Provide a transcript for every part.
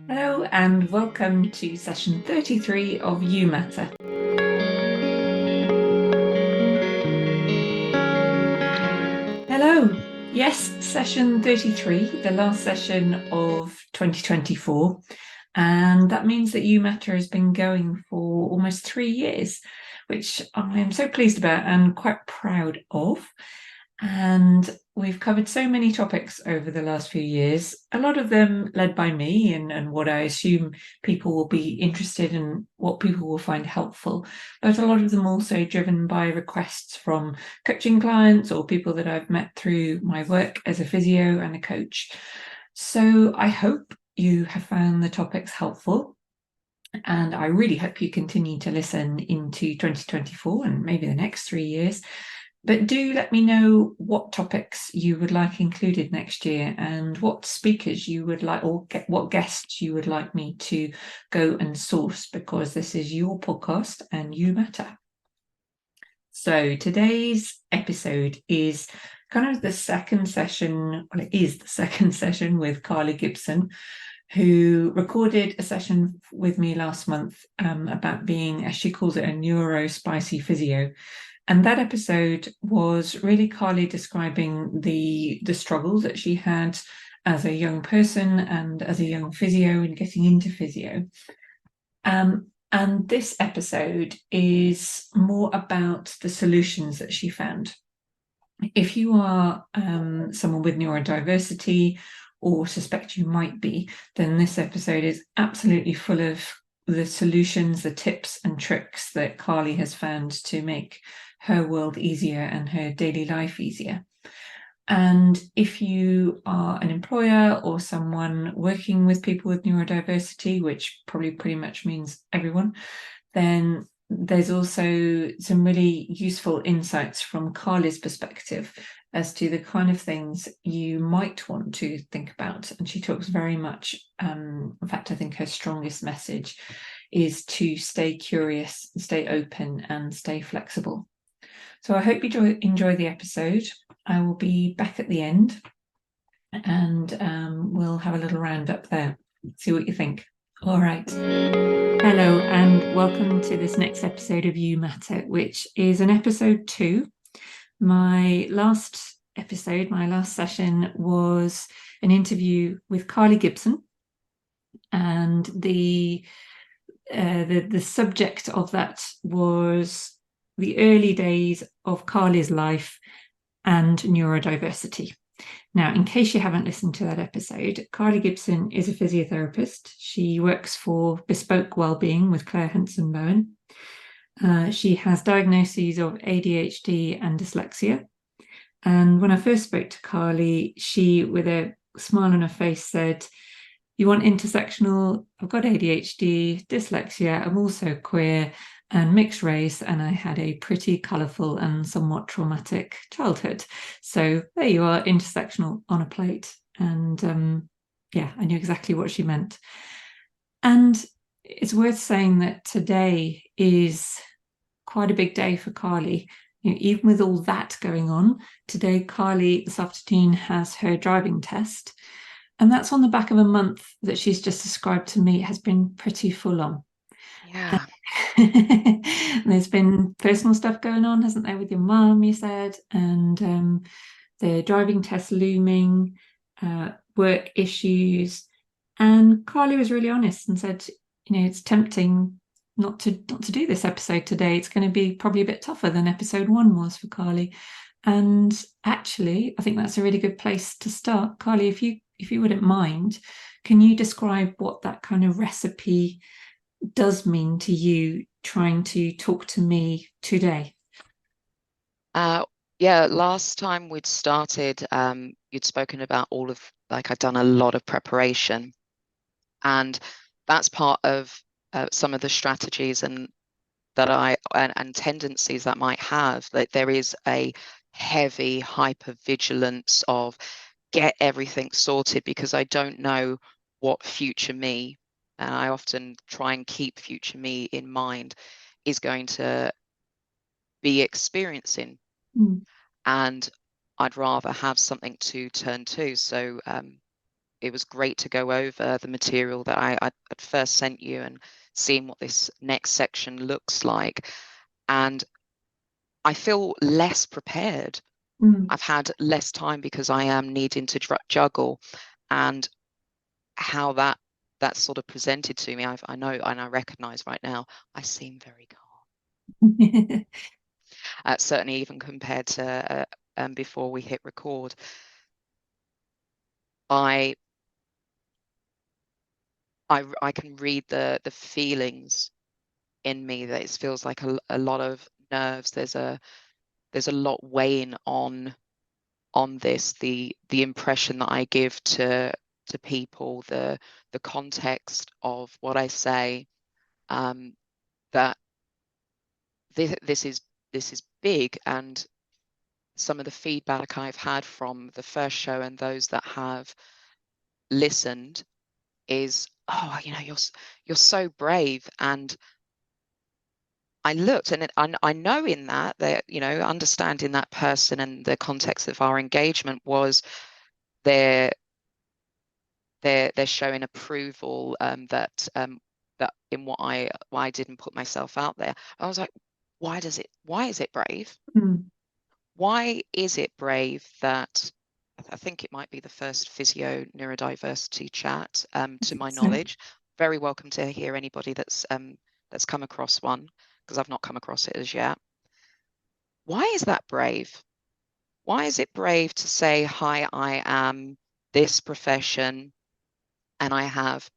Hello and welcome to session 33 of YouMatter. Hello. Yes, session 33, the last session of 2024. And that means that YouMatter has been going for almost 3 years, which I am so pleased about and quite proud of. And we've covered so many topics over the last few years, a lot of them led by me and what I assume people will be interested in, what people will find helpful, but a lot of them also driven by requests from coaching clients or people that I've met through my work as a physio and a coach. So I hope you have found the topics helpful. And I really hope you continue to listen into 2024 and maybe the next 3 years. But do let me know what topics you would like included next year and what speakers you would like, or what guests you would like me to go and source, because this is your podcast and you matter. So today's episode is kind of the second session, well, it is the second session with Karli Gibson, who recorded a session with me last month about being, as she calls it, a neuro-spicy physio. And that episode was really Karli describing the struggles that she had as a young person and as a young physio and getting into physio. And this episode is more about the solutions that she found. If you are someone with neurodiversity or suspect you might be, then this episode is absolutely full of the solutions, the tips and tricks that Karli has found to make her world easier and her daily life easier. And if you are an employer or someone working with people with neurodiversity, which probably pretty much means everyone, then there's also some really useful insights from Karli's perspective as to the kind of things you might want to think about. And she talks very much, in fact, I think her strongest message is to stay curious, stay open, and stay flexible. So I hope you enjoy the episode. I will be back at the end and we'll have a little roundup there. See what you think. All right. Hello and welcome to this next episode of YouMatter, which is an episode 2. My last episode, my last session was an interview with Karli Gibson, and the subject of that was the early days of Karli's life and neurodiversity. Now, in case you haven't listened to that episode, Karli Gibson is a physiotherapist. She works for Bespoke Wellbeing with Claire Henson Bowen. She has diagnoses of ADHD and dyslexia. And when I first spoke to Karli, she, with a smile on her face, said, "You want intersectional? I've got ADHD, dyslexia, I'm also queer and mixed race, and I had a pretty colourful and somewhat traumatic childhood." So there you are, intersectional on a plate. And yeah, I knew exactly what she meant. And it's worth saying that today is quite a big day for Karli. Even with all that going on, today Karli, this afternoon, has her driving test. And that's on the back of a month that she's just described to me has been pretty full on. Yeah. There's been personal stuff going on, hasn't there, with your mum, you said, and the driving test looming, work issues. And Karli was really honest and said, it's tempting not to do this episode today. It's going to be probably a bit tougher than episode 1 was for Karli. And actually, I think that's a really good place to start. Karli, if you wouldn't mind, can you describe what that kind of recipe does mean to you trying to talk to me today? Yeah, last time we'd started, you'd spoken about I'd done a lot of preparation, and that's part of some of the strategies and tendencies that might have, that there is a heavy hypervigilance of get everything sorted because I don't know what future me, and I often try and keep future me in mind, is going to be experiencing. Mm. And I'd rather have something to turn to. So it was great to go over the material that I at first sent you and seeing what this next section looks like. And I feel less prepared. I've had less time because I am needing to juggle, and how that's sort of presented to me. I know and I recognize right now I seem very calm. Certainly even compared to before we hit record. I can read the feelings in me, that it feels like a lot of nerves. There's a lot weighing on this, the impression that I give to people, the context of what I say, that this is big. And some of the feedback I've had from the first show and those that have listened is, oh, you know, you're so brave. And I looked, and I know in that, you know, understanding that person and the context of our engagement was they're showing approval, that in what I didn't put myself out there. I was like, why is it brave? Why is it brave that I think it might be the first physio neurodiversity chat, to my knowledge. Very welcome to hear anybody that's come across one, because I've not come across it as yet. Why is that brave? Why is it brave to say, hi, I am this profession and I have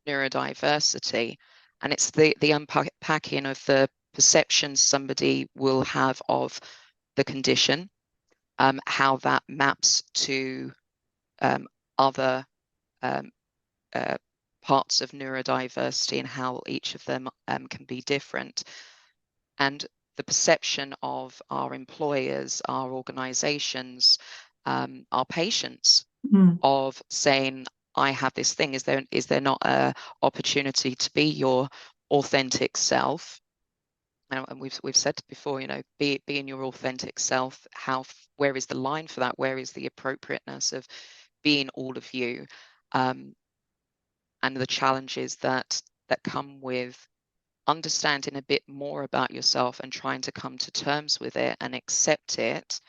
neurodiversity? And it's the unpacking of the perceptions somebody will have of the condition, how that maps to other parts of neurodiversity, and how each of them can be different. And the perception of our employers, our organizations, our patients, of saying, I have this thing. Is there not an opportunity to be your authentic self? And we've said before, you know, being your authentic self. Where is the line for that? Where is the appropriateness of being all of you? And the challenges that come with understanding a bit more about yourself and trying to come to terms with it and accept it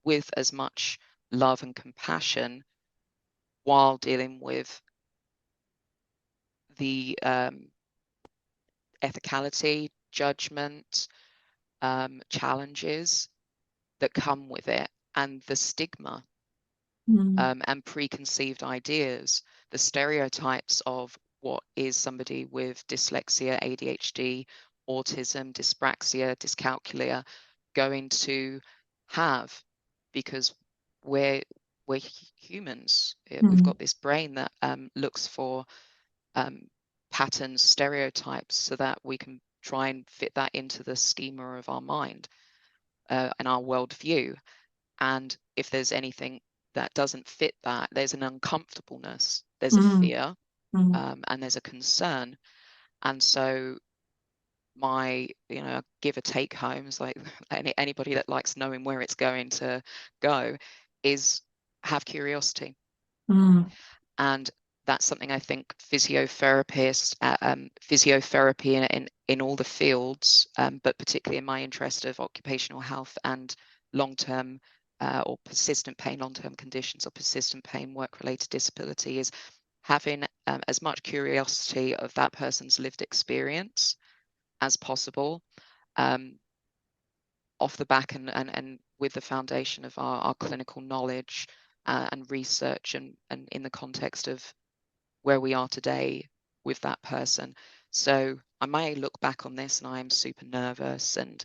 with as much love and compassion, while dealing with the ethicality, judgment, challenges that come with it, and the stigma, and preconceived ideas, the stereotypes of what is somebody with dyslexia, ADHD, autism, dyspraxia, dyscalculia going to have, because we're humans. We've got this brain that looks for patterns, stereotypes, so that we can try and fit that into the schema of our mind and our worldview. And if there's anything that doesn't fit that, there's an uncomfortableness, there's a fear, and there's a concern. And so my, you know, give or take home is like anybody that likes knowing where it's going to go, is have curiosity. And that's something I think physiotherapists, physiotherapy in all the fields, but particularly in my interest of occupational health and long-term or persistent pain, long-term conditions or persistent pain, work-related disability, is having as much curiosity of that person's lived experience as possible, off the back and with the foundation of our clinical knowledge and research, and in the context of where we are today with that person. So I may look back on this and I am super nervous and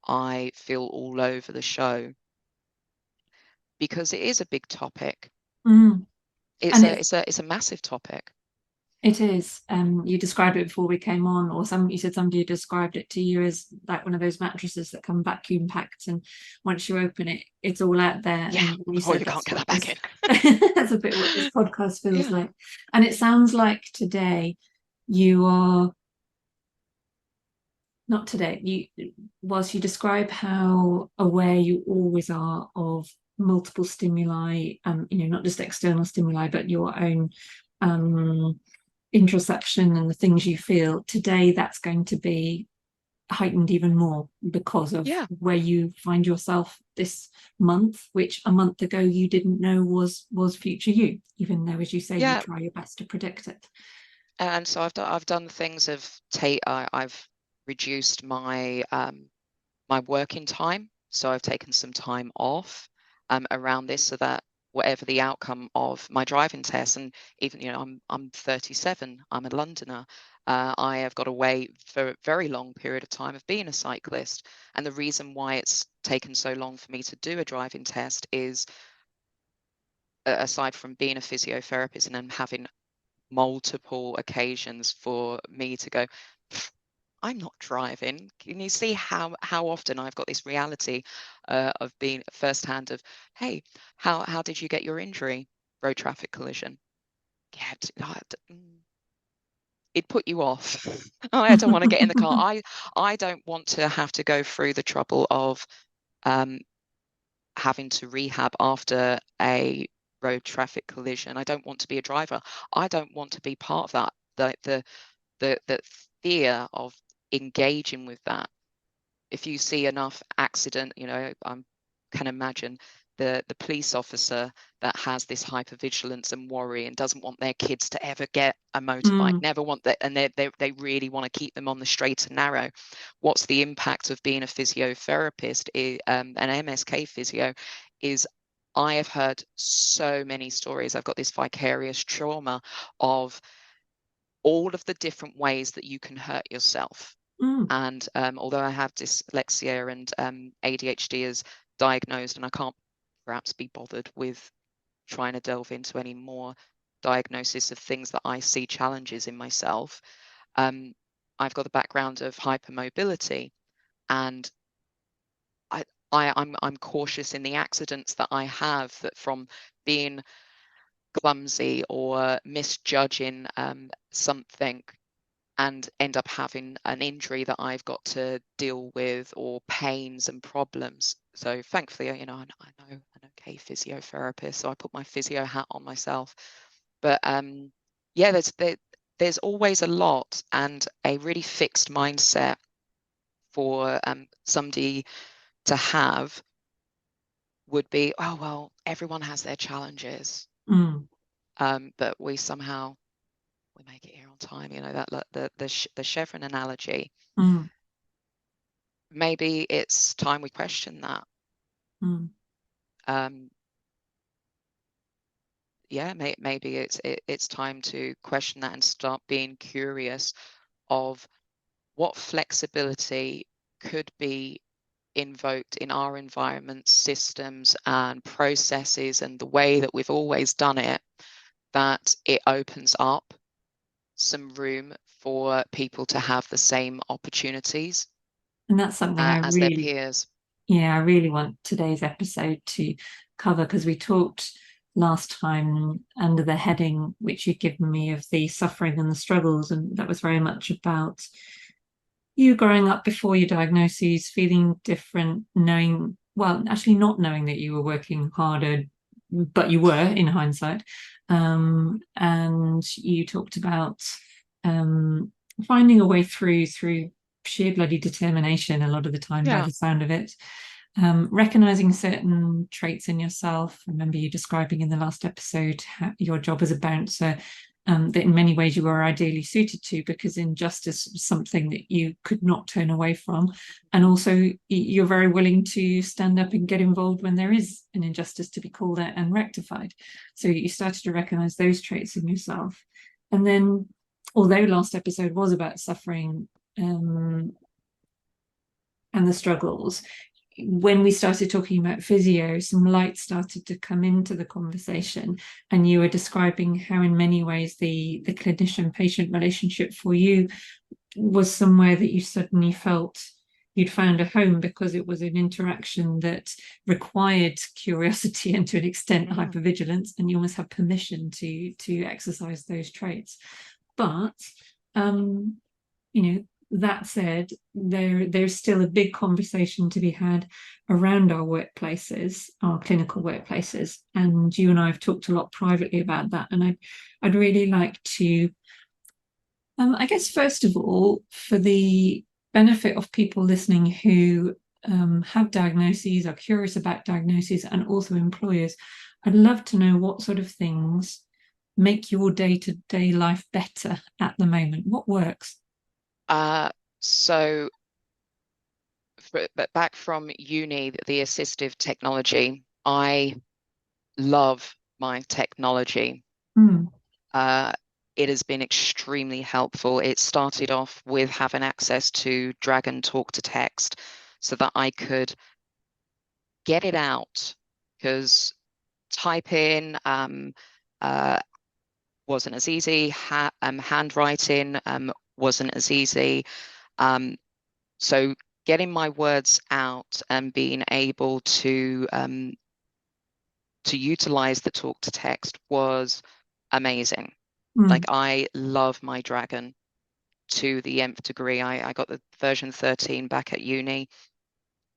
I feel all over the show, because it is a big topic. It's a massive topic. It is. You described it before we came on, or you said somebody described it to you as like one of those mattresses that come vacuum packed, and once you open it, it's all out there. Yeah. And you said you can't get that back in. That's a bit what this podcast feels like. And it sounds like today you are not today. Whilst you describe how aware you always are of multiple stimuli, not just external stimuli, but your own introspection and the things you feel. Today, that's going to be heightened even more because of where you find yourself this month, which a month ago you didn't know was future you, even though, as you say, you try your best to predict it. And so I've done things of I've reduced my my working time, so I've taken some time off around this, so that whatever the outcome of my driving test, and even I'm 37, I'm a Londoner, I have got away for a very long period of time of being a cyclist, and the reason why it's taken so long for me to do a driving test is, aside from being a physiotherapist and then having multiple occasions for me to go, I'm not driving. Can you see how often I've got this reality of being firsthand of, hey, how did you get your injury? Road traffic collision. Yeah, it put you off. I don't want to get in the car. I don't want to have to go through the trouble of having to rehab after a road traffic collision. I don't want to be a driver. I don't want to be part of that. The fear of engaging with that. If you see enough accident, I can imagine the police officer that has this hypervigilance and worry and doesn't want their kids to ever get a motorbike, never want that, and they really want to keep them on the straight and narrow. What's the impact of being a physiotherapist, an MSK physio, is I have heard so many stories. I've got this vicarious trauma of all of the different ways that you can hurt yourself. And although I have dyslexia and ADHD is diagnosed, and I can't perhaps be bothered with trying to delve into any more diagnosis of things that I see challenges in myself, I've got the background of hypermobility, and I'm cautious in the accidents that I have, that from being clumsy or misjudging something and end up having an injury that I've got to deal with, or pains and problems. So thankfully, I know an okay physiotherapist, so I put my physio hat on myself. But yeah, there's always a lot, and a really fixed mindset for somebody to have would be, oh well, everyone has their challenges, but we make it here on time. That the chevron analogy. Maybe it's time we question that. Yeah, maybe it's time to question that and start being curious of what flexibility could be invoked in our environment, systems and processes, and the way that we've always done it, that it opens up some room for people to have the same opportunities. And that's something as their peers. I really want today's episode to cover, because we talked last time under the heading which you'd given me of the suffering and the struggles, and that was very much about you growing up before your diagnoses, feeling different, actually not knowing that you were working harder, but you were in hindsight. And you talked about finding a way through sheer bloody determination a lot of the time, by the sound of it. Recognizing certain traits in yourself. I remember you describing in the last episode your job as a bouncer, that in many ways you were ideally suited to, because injustice was something that you could not turn away from. And also you're very willing to stand up and get involved when there is an injustice to be called out and rectified. So you started to recognize those traits in yourself. And then, although last episode was about suffering and the struggles, when we started talking about physio, some light started to come into the conversation, and you were describing how in many ways the clinician-patient relationship for you was somewhere that you suddenly felt you'd found a home, because it was an interaction that required curiosity and, to an extent, hypervigilance, and you almost have permission to exercise those traits. But that said, there's still a big conversation to be had around our workplaces, our clinical workplaces, and you and I have talked a lot privately about that. And I'd really like to, I guess, first of all, for the benefit of people listening who have diagnoses, are curious about diagnoses, and also employers, I'd love to know what sort of things make your day-to-day life better at the moment. What works? So but back from uni, the assistive technology, I love my technology. Mm. Uh, it has been extremely helpful. It started off with having access to Dragon Talk to Text so that I could get it out, because typing uh, wasn't as easy. Handwriting wasn't as easy. So getting my words out and being able to utilize the talk to text was amazing. Like, Mm. I love my Dragon to the nth degree. I got the version 13 back at uni,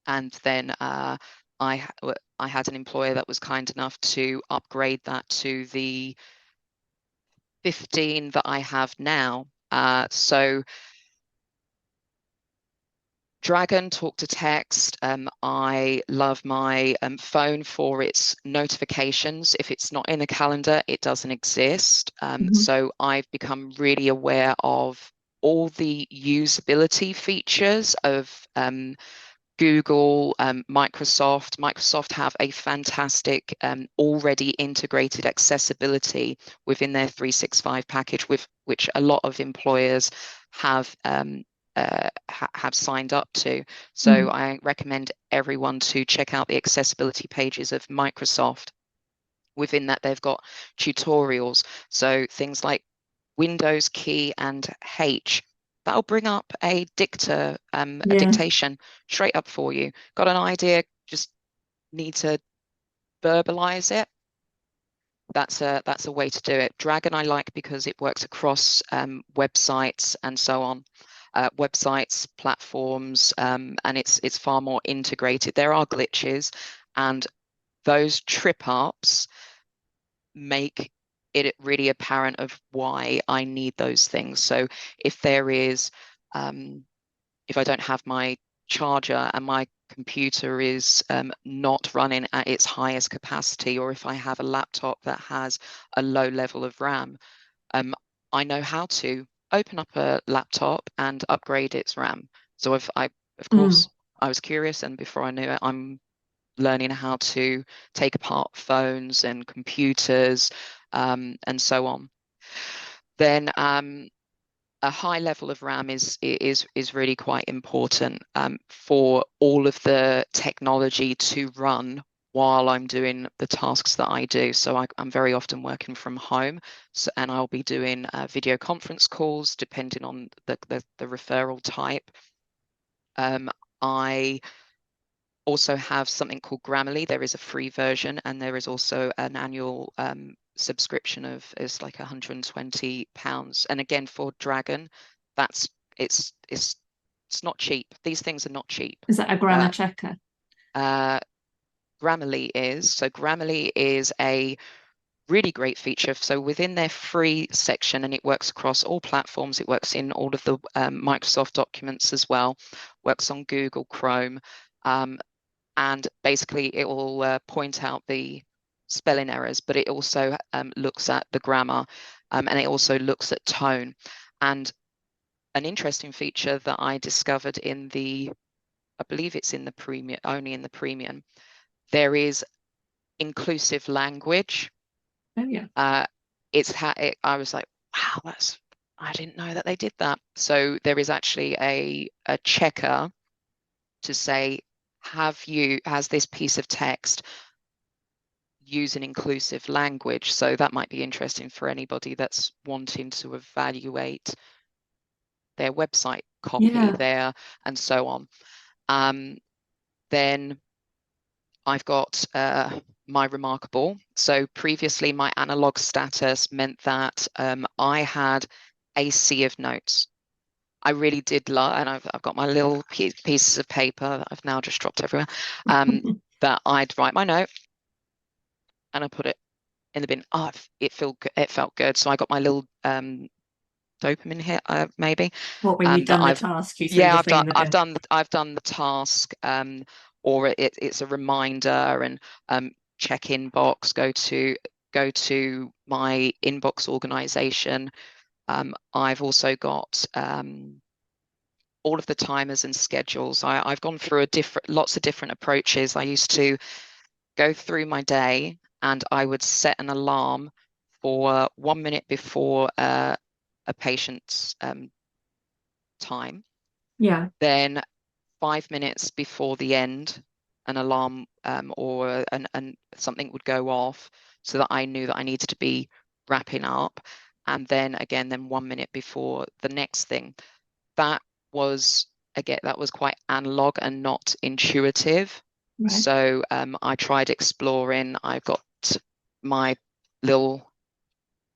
and then I had an employer that was kind enough to upgrade that to the 15 that I have now. So Dragon Talk to Text. I love my phone for its notifications. If it's not in a calendar, it doesn't exist. Mhm. So I've become really aware of all the usability features of Google, Microsoft. Microsoft have a fantastic already integrated accessibility within their 365 package, with which a lot of employers have have signed up to. So Mm. I recommend everyone to check out the accessibility pages of Microsoft. Within that, they've got tutorials. So things like Windows key and H, that'll bring up a Yeah. dictation straight up for you. Got an idea, just need to verbalize it. That's a way to do it. Dragon I like because it works across websites and so on. Websites, platforms, and it's far more integrated. There are glitches, and those trip ups make it really apparent of why I need those things. So if there is, if I don't have my charger and my computer is not running at its highest capacity, or if I have a laptop that has a low level of RAM, um, I know how to open up a laptop and upgrade its RAM. So of Mm. course, I was curious, and before I knew it, I'm learning how to take apart phones and computers, and so on. Then a high level of RAM is really quite important for all of the technology to run while I'm doing the tasks that I do. So I'm very often working from home, and I'll be doing video conference calls depending on the referral type. I also have something called Grammarly. There is a free version, and there is also an annual subscription of is like £120. And again, for Dragon, that's it's not cheap. These things are not cheap. Is that a grammar Uh, checker? uh, Grammarly is. So Grammarly is a really great feature. So within their free section, and it works across all platforms, it works in all of the Microsoft documents as well, works on Google Chrome. And basically it will point out the spelling errors, but it also looks at the grammar, and it also looks at tone. And an interesting feature that I discovered in I believe it's in the premium, only in the premium, there is inclusive language. Oh yeah. I was like, wow, I didn't know that they did that. So there is actually a checker to say, has this piece of text use an inclusive language? So that might be interesting for anybody that's wanting to evaluate their website copy Yeah. there and so on. Then I've got my remarkable. So previously my analog status meant that I had a sea of notes. I really did love, and I've got my little pieces of paper that I've now just dropped everywhere. That I'd write my note and I put it in the bin. Oh, it felt good. So I got my little dopamine hit, maybe. What, when you've That done the I've task, you threw Yeah, the thing in the bin? I've done the task, or it's a reminder, and check inbox, go to my inbox organization. I've also got all of the timers and schedules. I've gone through lots of different approaches. I used to go through my day and I would set an alarm for 1 minute before a patient's time. Yeah, Then 5 minutes before the end, an alarm or something would go off so that I knew that I needed to be wrapping up. And then again, then 1 minute before the next thing. That was that was quite analog and not intuitive. right. So I tried exploring. I've got my little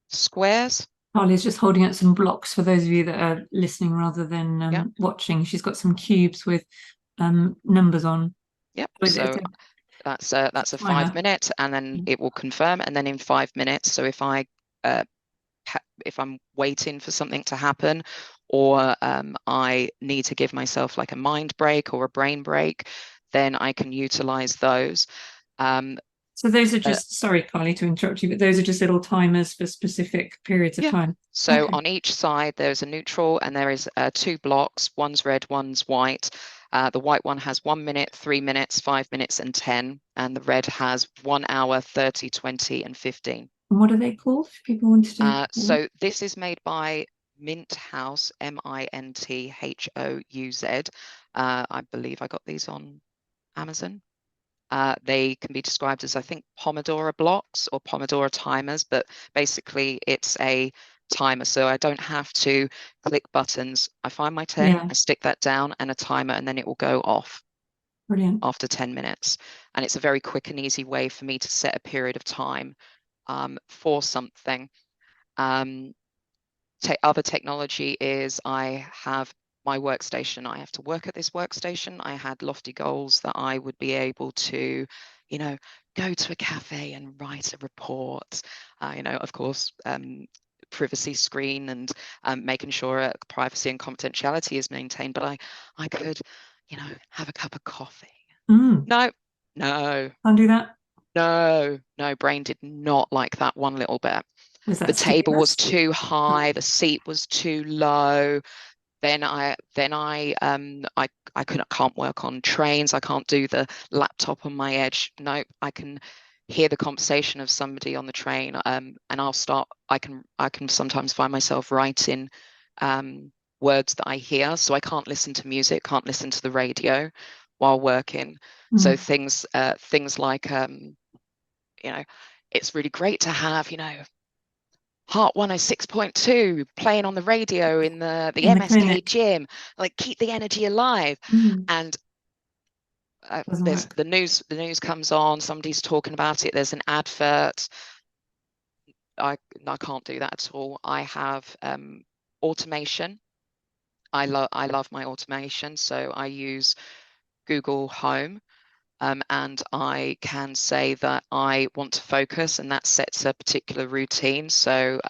squares. Carly's just holding out some blocks for those of you that are listening rather than Yeah, watching. She's got some cubes with numbers on. yep. With it, So it's that's a a 5 timer. minute, and then it will confirm, and then in 5 minutes. So uh, if I'm waiting for something to happen, or I need to give myself like a mind break or a brain break, then I can utilize those. Um, So those are uh, just, sorry, Carly, to interrupt you, but those are just little timers for specific periods of yeah. time. So Okay. on each side, there's a neutral, and there is two blocks. One's red, one's white. The white one has 1 minute, 3 minutes, 5 minutes, and 10. And the red has 1 hour, 30, 20, and 15. And what are they called? If people wanted to. So this is made by Mint House, Minthhouz. I believe I got these on Amazon. They can be described as, I think, Pomodoro blocks or Pomodoro timers, but basically it's a timer. So I don't have to click buttons. I find my 10, Yeah, I stick that down, and a timer, and then it will go off brilliant. after 10 minutes. And it's a very quick and easy way for me to set a period of time for something. Um, Other technology is I have my workstation. I have to work at this workstation. I had lofty goals that I would be able to, you know, go to a cafe and write a report. Of course, privacy screen and making sure privacy and confidentiality is maintained. But I could, have a cup of coffee. Mm, No, no, can't do that. no. Brain did not like that one little bit. Was The that table was stimulus? too high, the seat was too low. I can't work on trains. I can't do the laptop on my edge. Nope, I can hear the conversation of somebody on the train, and I can sometimes find myself writing words that I hear. So I can't listen to music, can't listen to the radio while working. So Mm, things like it's really great to have, Heart 106.2 playing on the radio in the in the MSK clinic. gym, like keep the energy alive. Mm, And doesn't there's work. the news comes on, somebody's talking about it, there's an advert. I can't do that at all. I have automation. I love my automation, so I use Google Home. And I can say that I want to focus, and that sets a particular routine. So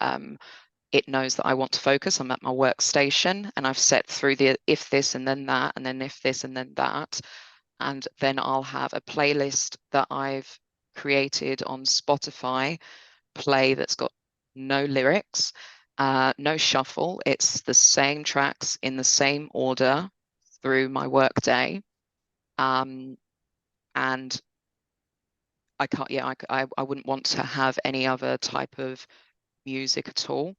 it knows that I want to focus. I'm at my workstation, and I've set through the if this and then that, and then if this and then that. And then I'll have a playlist that I've created on Spotify, play that's got no lyrics, no shuffle. It's the same tracks in the same order through my workday. And I can't, yeah, I wouldn't want to have any other type of music at all.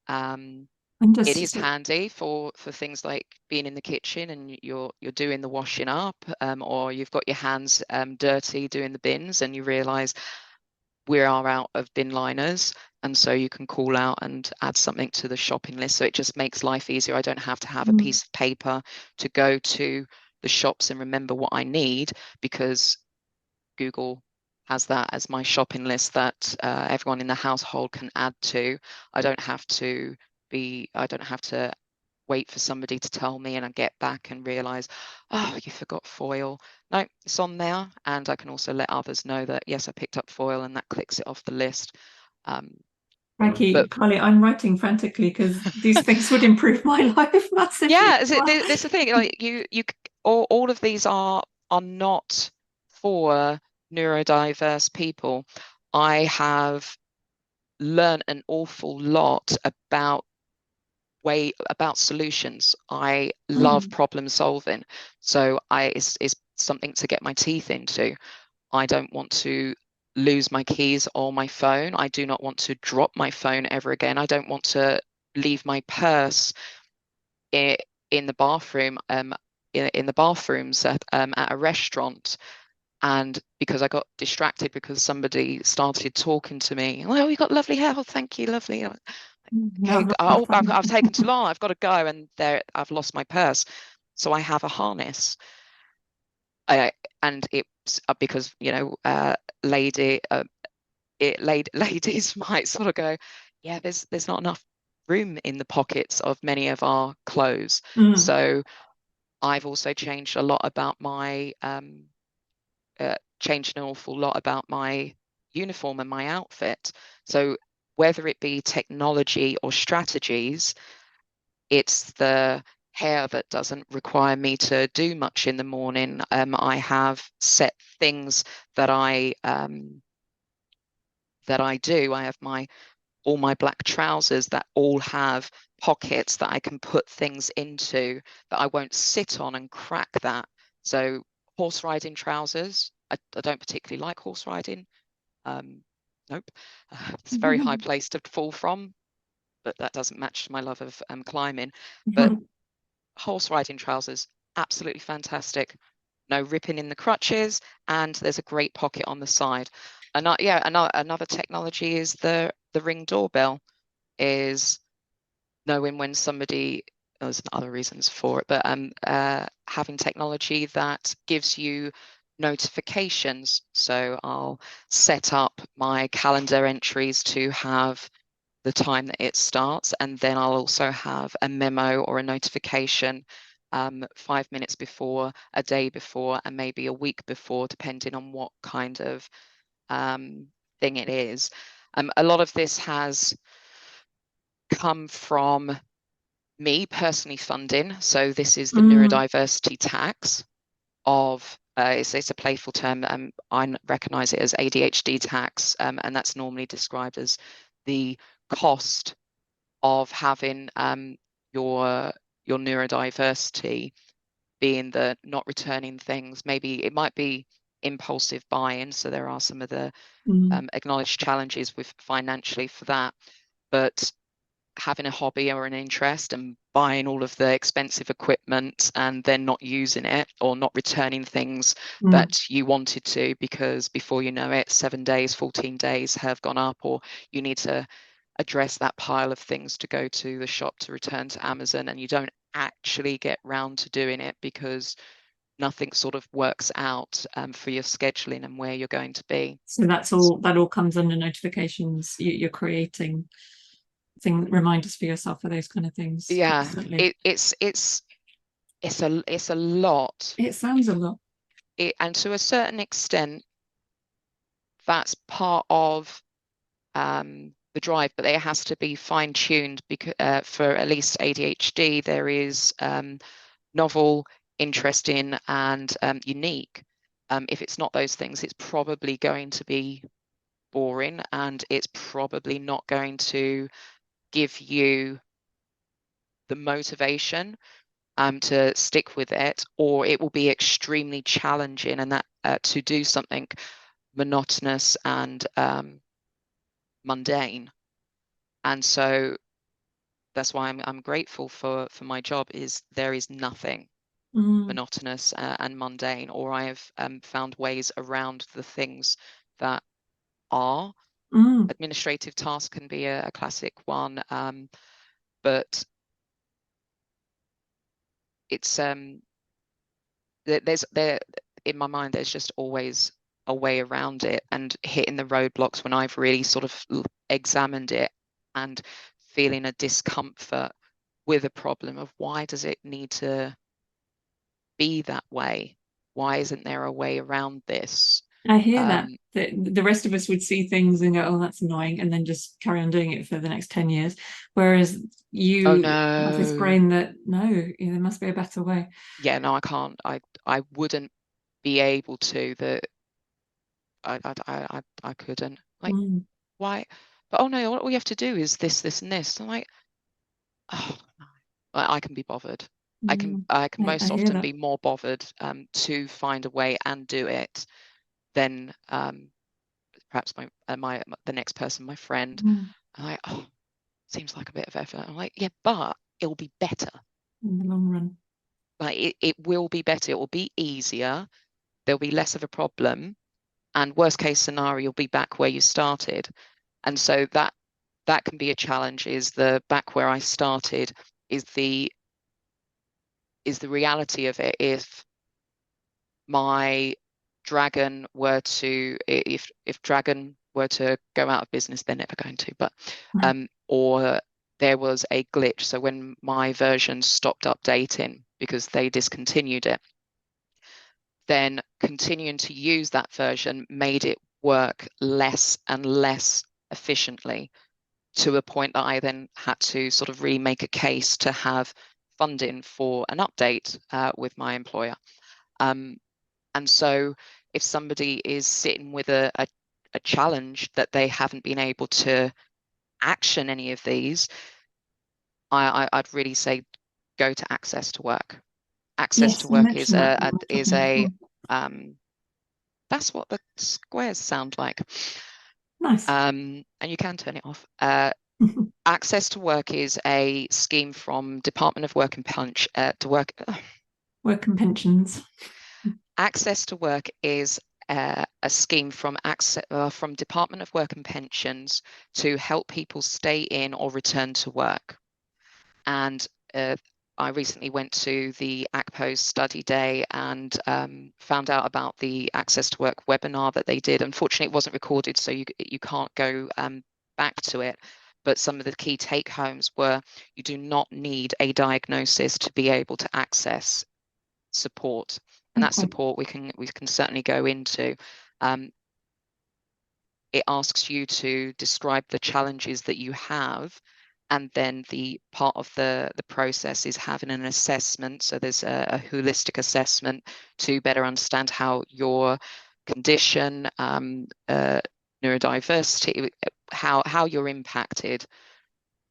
And It just is handy for things like being in the kitchen and you're doing the washing up, or you've got your hands dirty doing the bins, and you realise we are out of bin liners, and so you can call out and add something to the shopping list. So it just makes life easier. I don't have to have a mm, piece of paper to go to the shops and remember what I need, because Google has that as my shopping list that everyone in the household can add to. I don't have to wait for somebody to tell me, and I get back and realize, oh, you forgot foil. No, it's on there. And I can also let others know that, yes, I picked up foil, and that clicks it off the list. Crikey, But Carly, I'm writing frantically because these things would improve my life massively yeah, as well. this is the thing. Like all of these are not for neurodiverse people. I have learned an awful lot about solutions. I love Mm, problem solving, so it's something to get my teeth into. I don't want to lose my keys or my phone. I do not want to drop my phone ever again. I don't want to leave my purse in the bathroom, in the bathrooms at a restaurant. And because I got distracted because somebody started talking to me, oh, you got lovely hair. Oh, thank you, lovely. no, Okay, I've lost my oh, phone. I've taken too long. I've got to go, and there I've lost my purse. So I have a harness. And it's because lady, ladies might sort of go, yeah, there's not enough room in the pockets of many of our clothes. Mm, So I've also changed a lot about my changed an awful lot about my uniform and my outfit. So whether it be technology or strategies, it's the hair that doesn't require me to do much in the morning. I have set things that I do. I have all my black trousers that all have pockets that I can put things into that I won't sit on and crack that. So horse riding trousers. I don't particularly like horse riding. Nope. It's a very high place to fall from, but that doesn't match my love of climbing. But horse riding trousers, absolutely fantastic. No ripping in the crutches, and there's a great pocket on the side. And yeah, another technology is the Ring doorbell, is knowing when somebody. There's other reasons for it, but having technology that gives you notifications. So I'll set up my calendar entries to have the time that it starts, and then I'll also have a memo or a notification 5 minutes before, a day before, and maybe a week before, depending on what kind of thing it is. A lot of this has come from me personally funding. So this is the mm, neurodiversity tax of it's a playful term. I recognize it as ADHD tax, and that's normally described as the cost of having your neurodiversity, being the not returning things. Maybe it might be impulsive buying. So there are some of the mm. acknowledged challenges with financially for that. But having a hobby or an interest and buying all of the expensive equipment and then not using it, or not returning things Mm. that you wanted to, because before you know it, 7 days, 14 days have gone up, or you need to address that pile of things to go to the shop to return to Amazon, and you don't actually get round to doing it because nothing sort of works out for your scheduling and where you're going to be. So that all comes under notifications. You're creating reminders for yourself for those kind of things Yeah, constantly. it's a lot. It sounds a lot. And to a certain extent, that's part of the drive, but it has to be fine-tuned because for at least ADHD, there is novel, interesting, and unique. If it's not those things, it's probably going to be boring, and it's probably not going to give you the motivation to stick with it, or it will be extremely challenging, and that to do something monotonous and mundane. And so that's why I'm grateful for my job, is there is nothing Mm, monotonous and mundane, or I have found ways around the things that are. mm, Administrative tasks can be a classic one, but it's there in my mind, there's just always a way around it, and hitting the roadblocks when I've really sort of examined it and feeling a discomfort with a problem of why does it need to be that way? Why isn't there a way around this? I hear that. The rest of us would see things and go, oh, that's annoying, and then just carry on doing it for the next 10 years. Whereas Oh you have this no. brain that, no, there must be a better way. Yeah, no, I can't. I wouldn't be able to. I couldn't. Like, Mm, why? But oh no, all you have to do is this, this, and this. I'm like, oh no. I can be bothered. mm. I can I most hear often that. be more bothered to find a way and do it than perhaps the next person, my friend. Mm. I'm like, oh, seems like a bit of effort. I'm like, yeah, but it'll be better. In the long run. Like it will be better. It will be easier. There'll be less of a problem. And worst case scenario, you'll be back where you started. And so that can be a challenge, is the back where I started is the reality of it. If my dragon were to, if dragon were to go out of business, they're never going to, but or there was a glitch, so when my version stopped updating because they discontinued it, then continuing to use that version made it work less and less efficiently, to a point that I then had to sort of really make a case to have funding for an update with my employer. And so if somebody is sitting with a challenge that they haven't been able to action any of these, I'd really say go to Access to Work. Access to Yes, you Work is mentioned that when we were talking um, that's what the squares sound like. before. Nice. And you can turn it off. Access to Work is a scheme from Department of Work and Punch to work. Work and pensions. Access to Work is a scheme from Department of Work and Pensions to help people stay in or return to work. And I recently went to the ACPO's study day and found out about the Access to Work webinar that they did. Unfortunately, it wasn't recorded, so you can't go back to it. But some of the key take homes were you do not need a diagnosis to be able to access support, and that Okay. support we can certainly go into. It asks you to describe the challenges that you have, and then the part of the process is having an assessment. So there's a holistic assessment to better understand how your condition, neurodiversity, how you're impacted,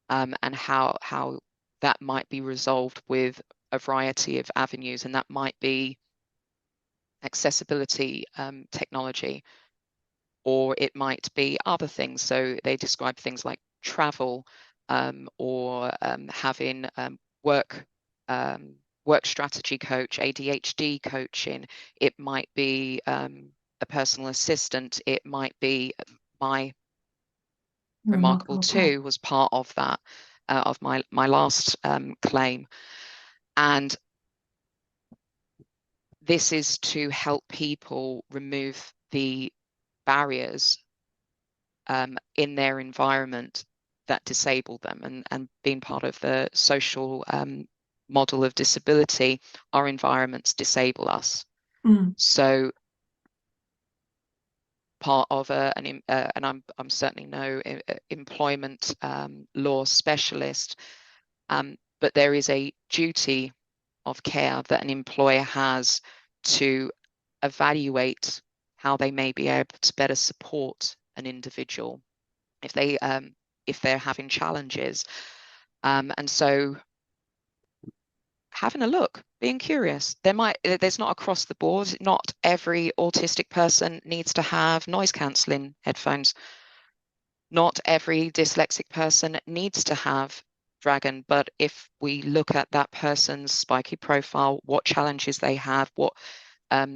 and how that might be resolved with a variety of avenues, and that might be accessibility technology, or it might be other things. So they describe things like travel, or having work strategy coach, ADHD coaching. It might be a personal assistant. It might be my Remarkable Remarkable Paul. 2 was part of that, of my last claim. And this is to help people remove the barriers in their environment that disable them, and being part of the social model of disability, our environments disable us. So part of and I'm certainly no employment law specialist, but there is a duty of care that an employer has to evaluate how they may be able to better support an individual if they're having challenges, and so having a look, being curious. There's not across the board. Not every autistic person needs to have noise cancelling headphones. Not every dyslexic person needs to have Dragon, but if we look at that person's spiky profile, what challenges they have, what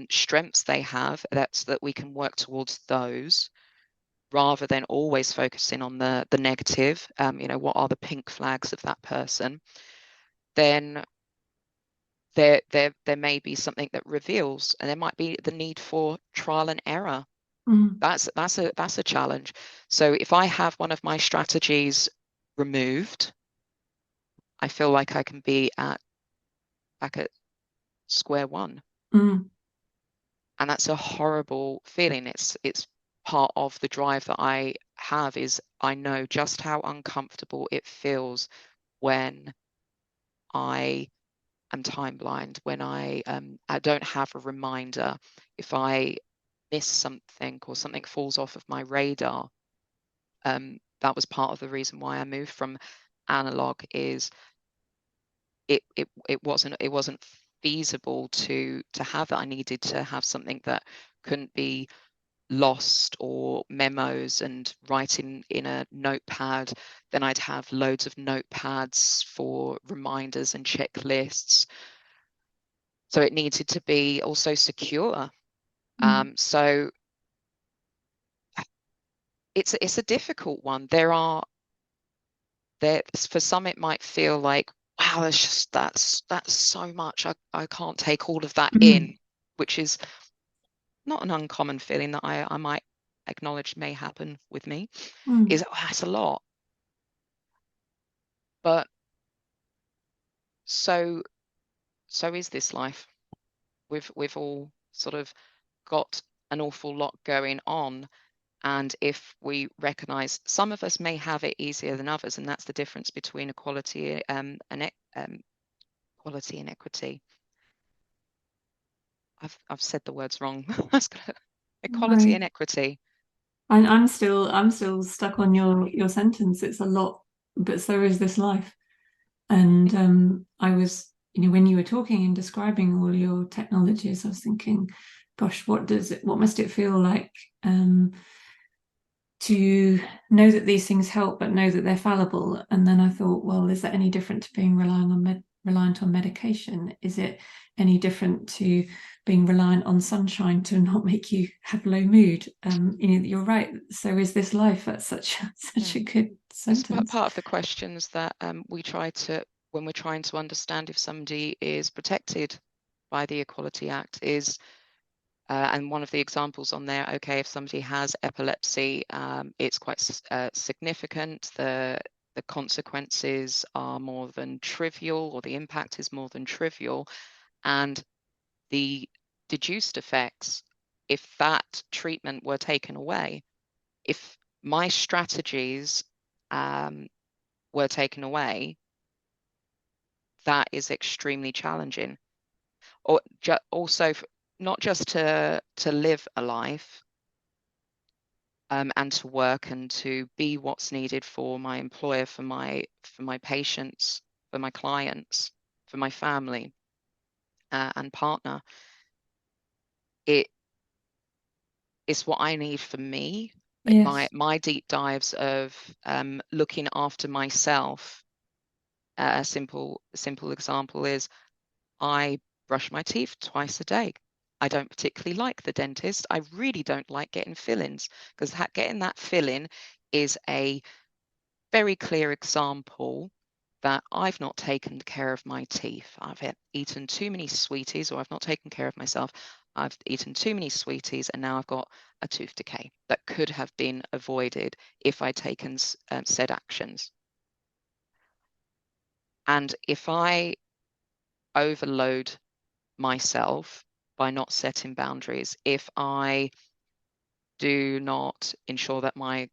strengths they have, that we can work towards those, rather than always focusing on the negative. What are the pink flags of that person? Then there may be something that reveals, and there might be the need for trial and error. That's a challenge. So if I have one of my strategies removed, I feel like I can be back at square one. Mm. And that's a horrible feeling. It's part of the drive that I have, is I know just how uncomfortable it feels when I am time blind, when I don't have a reminder. If I miss something or something falls off of my radar, that was part of the reason why I moved from analog. Is it wasn't feasible to have that. I needed to have something that couldn't be lost, or memos and writing in a notepad. Then I'd have loads of notepads for reminders and checklists. So it needed to be also secure. So it's a difficult one. For some it might feel like, wow, that's so much. I can't take all of that in, which is not an uncommon feeling that I might acknowledge may happen with me. Is, oh, that's a lot. But so is this life. We've all sort of got an awful lot going on. And if we recognize, some of us may have it easier than others, and that's the difference between equality and quality and equity. I've said the words wrong. Equality and equity. I'm still stuck on your sentence. It's a lot, but so is this life. And I was, when you were talking and describing all your technologies, I was thinking, gosh, what must it feel like to know that these things help, but know that they're fallible? And then I thought, well, is that any different to being reliant on medication? Is it any different to being reliant on sunshine to not make you have low mood? You're right. So is this life. That's such a good sentence. It's part of the questions that we try to, when we're trying to understand if somebody is protected by the Equality Act, is and one of the examples on there, okay, if somebody has epilepsy, it's quite significant. The consequences are more than trivial, or the impact is more than trivial. And the deduced effects, if that treatment were taken away, if my strategies were taken away, that is extremely challenging. Or also, not just to live a life and to work and to be what's needed for my employer, for my patients, for my clients, for my family and partner. It's what I need for me. Yes. My deep dives of looking after myself. A simple example is, I brush my teeth twice a day. I don't particularly like the dentist. I really don't like getting fill-ins, because getting that fill-in is a very clear example that I've not taken care of my teeth. I've eaten too many sweeties, or I've not taken care of myself. I've eaten too many sweeties, and now I've got a tooth decay that could have been avoided if I'd taken said actions. And if I overload myself by not setting boundaries, if I do not ensure that my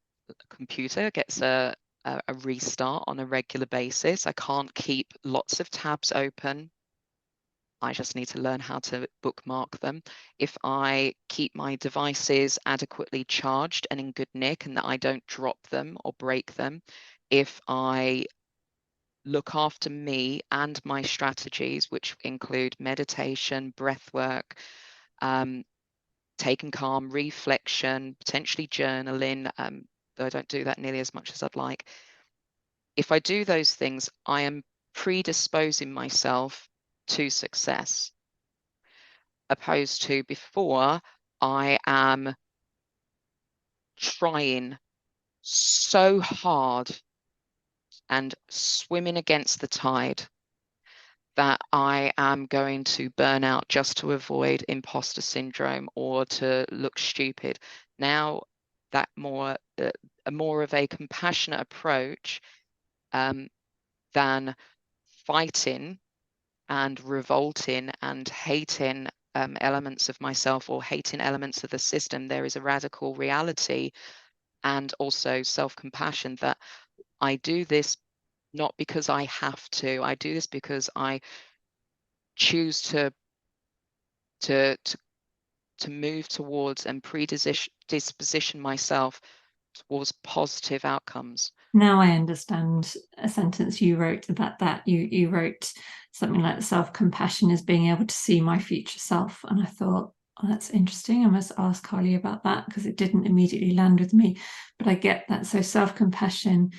computer gets a restart on a regular basis, I can't keep lots of tabs open. I just need to learn how to bookmark them. If I keep my devices adequately charged and in good nick, and that I don't drop them or break them, if I look after me and my strategies, which include meditation, breath work, taking calm, reflection, potentially journaling, though I don't do that nearly as much as I'd like. If I do those things, I am predisposing myself to success, opposed to before, I am trying so hard and swimming against the tide that I am going to burn out just to avoid imposter syndrome or to look stupid. Now, that more of a compassionate approach than fighting and revolting and hating elements of myself or hating elements of the system, there is a radical reality and also self-compassion that I do this not because I have to. I do this because I choose to move towards and predisposition myself towards positive outcomes. Now I understand a sentence you wrote that you wrote something like self-compassion is being able to see my future self. And I thought, oh, that's interesting. I must ask Karli about that because it didn't immediately land with me. But I get that. So self-compassion,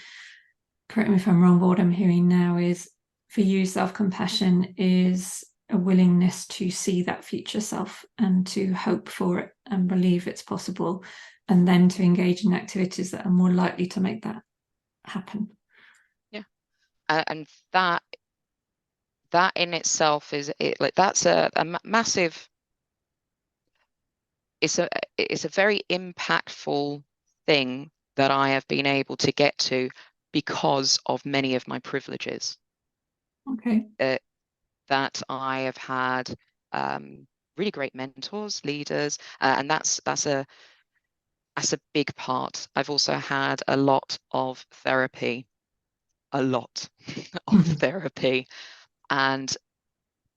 correct me if I'm wrong, but what I'm hearing now is for you, self-compassion is a willingness to see that future self and to hope for it and believe it's possible, and then to engage in activities that are more likely to make that happen. Yeah. And that in itself is like that's a massive, it's a very impactful thing that I have been able to get to because of many of my privileges. Okay. That I have had really great mentors, leaders, and that's a big part. I've also had a lot of therapy, a lot of therapy, and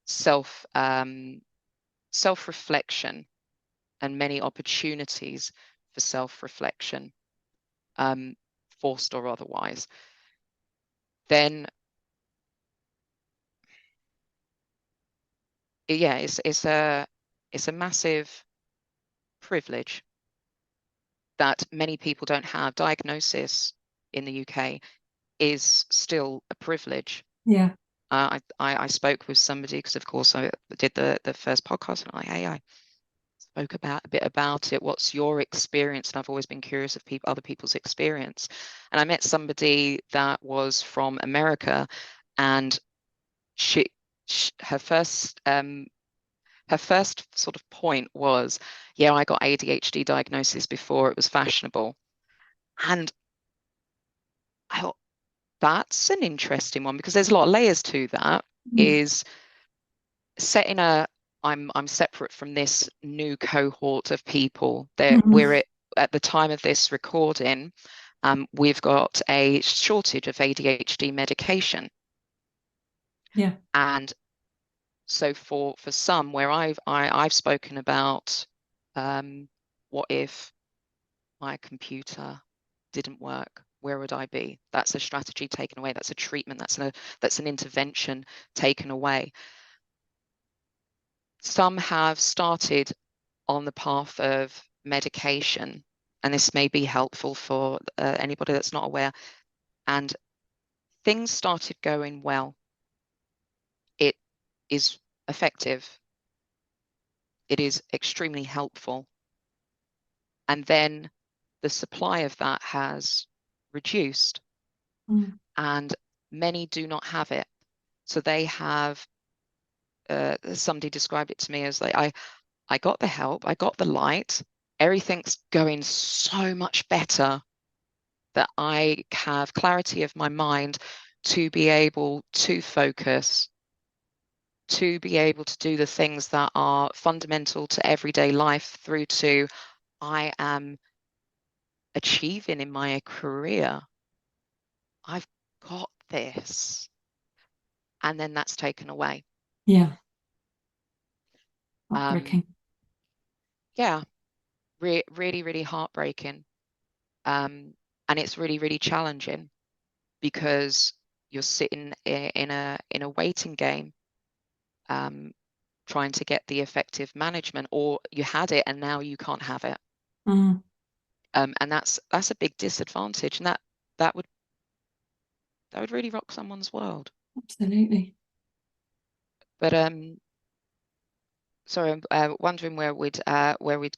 self-reflection, and many opportunities for self-reflection, forced or otherwise. Then, yeah, it's a massive privilege that many people don't have. Diagnosis in the UK is still a privilege. Yeah. I spoke with somebody because, of course, I did the first podcast, and I spoke a bit about it. What's your experience? And I've always been curious of other people's experience. And I met somebody that was from America, and her first sort of point was, yeah, I got ADHD diagnosis before it was fashionable. And I thought, that's an interesting one, because there's a lot of layers to that. Is setting I'm separate from this new cohort of people that we're at the time of this recording. We've got a shortage of ADHD medication. Yeah. And so for some, where I've spoken about, what if my computer didn't work? Where would I be? That's a strategy taken away. That's a treatment. That's an intervention taken away. Some have started on the path of medication, and this may be helpful for anybody that's not aware. And things started going well. It is effective. It is extremely helpful. And then the supply of that has reduced, and many do not have it. So they have, somebody described it to me as like, I got the help, I got the light, everything's going so much better that I have clarity of my mind to be able to focus, to be able to do the things that are fundamental to everyday life, through to I am achieving in my career. I've got this. And then that's taken away. Yeah. Heartbreaking. Yeah. Really, really heartbreaking. And it's really, really challenging, because you're sitting in a waiting game, trying to get the effective management, or you had it and now you can't have it. And that's a big disadvantage, and that would really rock someone's world. Absolutely. But sorry, I'm wondering where we'd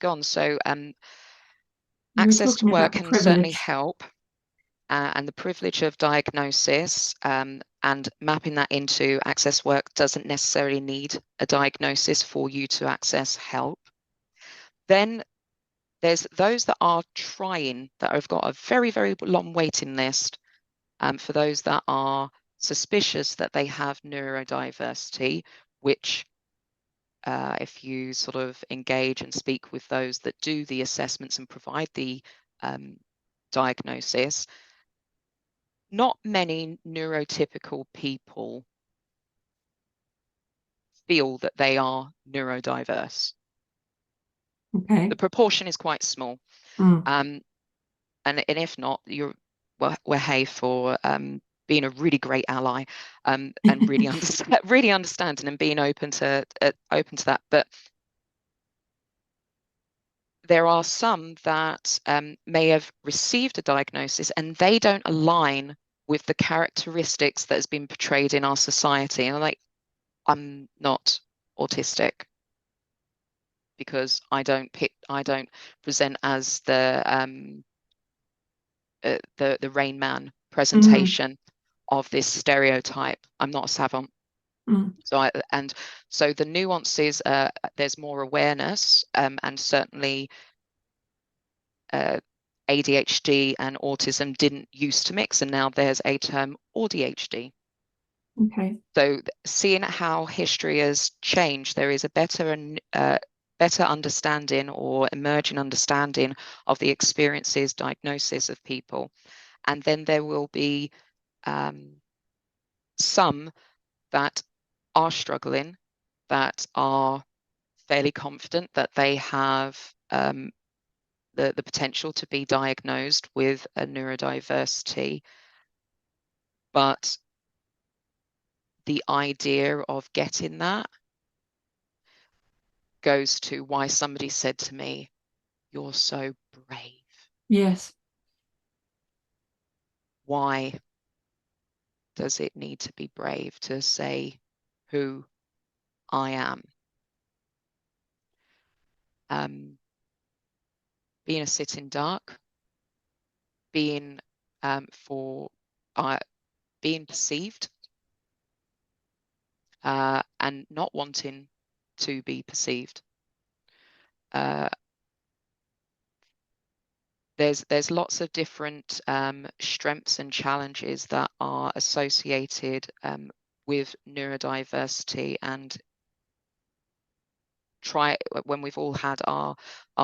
gone. So access to work can certainly help, and the privilege of diagnosis, and mapping that into access work doesn't necessarily need a diagnosis for you to access help. Then there's those that are trying, that have got a very, very long waiting list, for those that are suspicious that they have neurodiversity, which if you sort of engage and speak with those that do the assessments and provide the diagnosis, not many neurotypical people feel that they are neurodiverse. Okay. The proportion is quite small. Mm. And if not, we're hey for being a really great ally, and really really understanding and being open to that. But there are some that may have received a diagnosis and they don't align with the characteristics that has been portrayed in our society. And I'm like, I'm not autistic because I don't present as the Rain Man presentation of this stereotype. I'm not a savant. So the nuances, there's more awareness, and certainly ADHD and autism didn't used to mix, and now there's a term ADHD. Okay. So seeing how history has changed, there is a better understanding or emerging understanding of the experiences, diagnosis of people. And then there will be some that are struggling, that are fairly confident that they have the potential to be diagnosed with a neurodiversity, but the idea of getting that goes to why somebody said to me, "You're so brave." Yes. Why does it need to be brave to say who I am? Being a sit in dark, being being perceived, and not wanting to be perceived. There's lots of different strengths and challenges that are associated with neurodiversity, and when we've all had our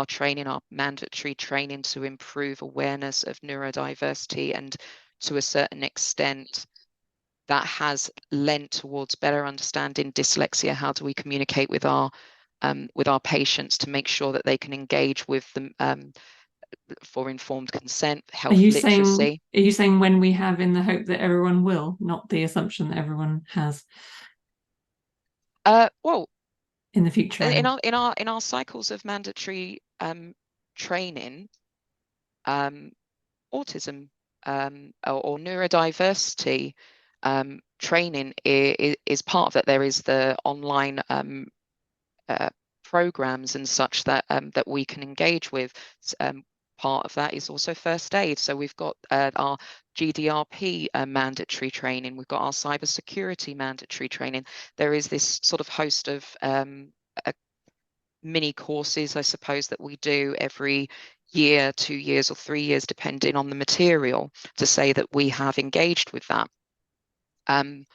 training, our mandatory training to improve awareness of neurodiversity, and to a certain extent that has lent towards better understanding dyslexia. How do we communicate with our patients to make sure that they can engage with them for informed consent, health literacy? Are you saying when we have, in the hope that everyone will, not the assumption that everyone has? Well, in the future, in our cycles of mandatory training, autism or neurodiversity training is part of that. There is the online programs and such that that we can engage with. Part of that is also first aid. So we've got our GDRP mandatory training. We've got our cybersecurity mandatory training. There is this sort of host of mini courses, I suppose, that we do every year, 2 years, or 3 years, depending on the material, to say that we have engaged with that. Can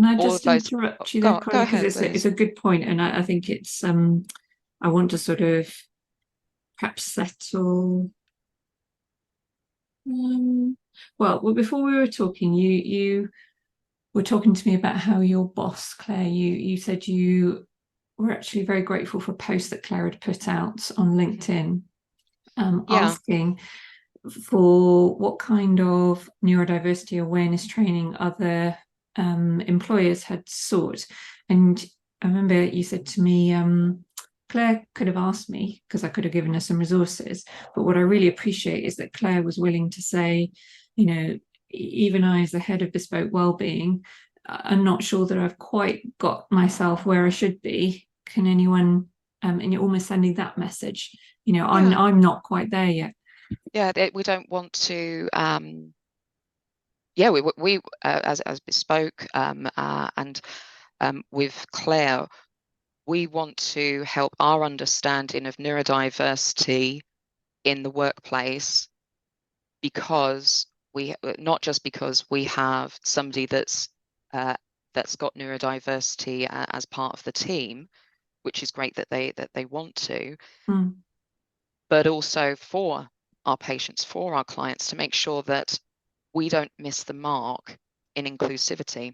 I just interrupt you there, go Karli, because ahead, it's a good point, and I think it's I want to sort of perhaps settle. Well, before we were talking, you were talking to me about how your boss, Claire, you said you were actually very grateful for a post that Claire had put out on LinkedIn, asking for what kind of neurodiversity awareness training other employers had sought. And I remember you said to me, Claire could have asked me because I could have given her some resources. But what I really appreciate is that Claire was willing to say, you know, even I, as the head of bespoke wellbeing, I'm not sure that I've quite got myself where I should be. Can anyone, and you're almost sending that message, you know, I'm not quite there yet. Yeah, we don't want to. We as bespoke and with Claire, we want to help our understanding of neurodiversity in the workplace, because not just because we have somebody that's got neurodiversity as part of the team, which is great that they want to, but also for our patients, for our clients, to make sure that we don't miss the mark in inclusivity.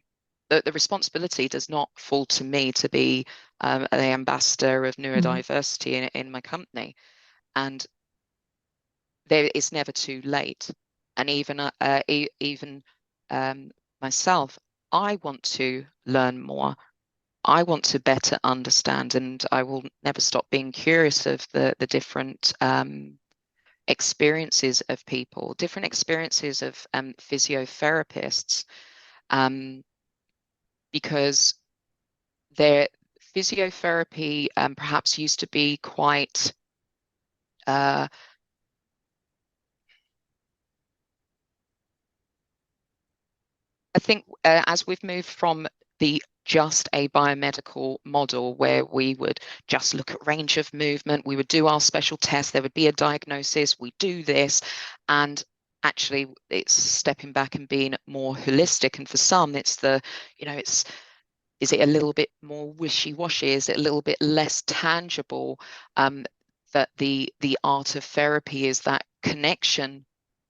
The responsibility does not fall to me to be the ambassador of neurodiversity in my company, and it's never too late. And even myself, I want to learn more. I want to better understand, and I will never stop being curious of the different experiences of people, different experiences of physiotherapists, because their physiotherapy perhaps used to be quite I think as we've moved from the just a biomedical model where we would just look at range of movement, we would do our special tests, there would be a diagnosis, we do this, and actually it's stepping back and being more holistic. And for some, it's is it a little bit more wishy-washy? Is it a little bit less tangible? That the art of therapy is that connection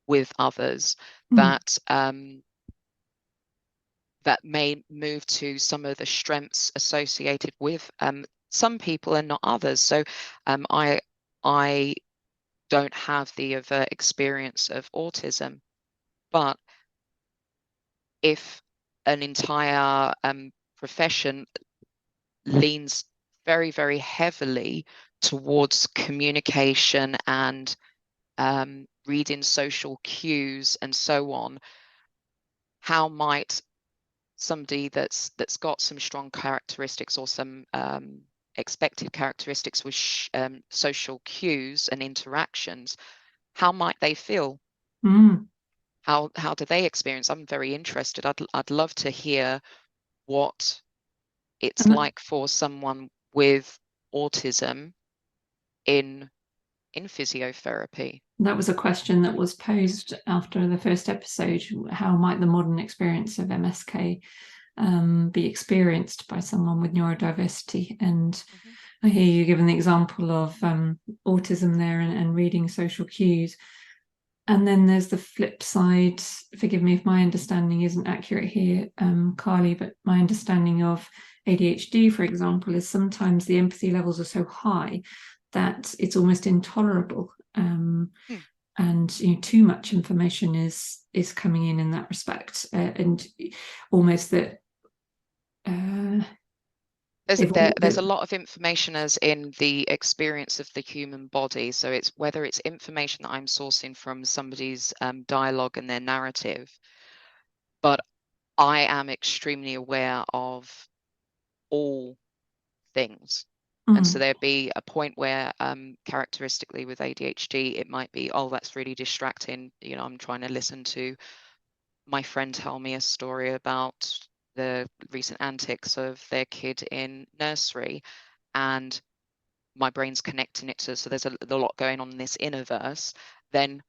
with others, that that may move to some of the strengths associated with some people and not others. So I don't have the overt experience of autism, but if an entire profession leans very, very heavily towards communication and reading social cues and so on, how might somebody that's got some strong characteristics or some expected characteristics with social cues and interactions, how might they feel? How do they experience? I'm very interested. I'd love to hear what it's like for someone with autism in physiotherapy. That was a question that was posed after the first episode. How might the modern experience of MSK be experienced by someone with neurodiversity? And I hear you giving the example of autism there and reading social cues. And then there's the flip side. Forgive me if my understanding isn't accurate here, Karli, but my understanding of ADHD, for example, is sometimes the empathy levels are so high that it's almost intolerable. And too much information is coming in that respect, and almost that there's a lot of information as in the experience of the human body. So it's whether it's information that I'm sourcing from somebody's dialogue and their narrative, but I am extremely aware of all things. And so there'd be a point where characteristically with ADHD, it might be, oh, that's really distracting. I'm trying to listen to my friend tell me a story about the recent antics of their kid in nursery, and my brain's connecting it to, so there's a lot going on in this innerverse. Then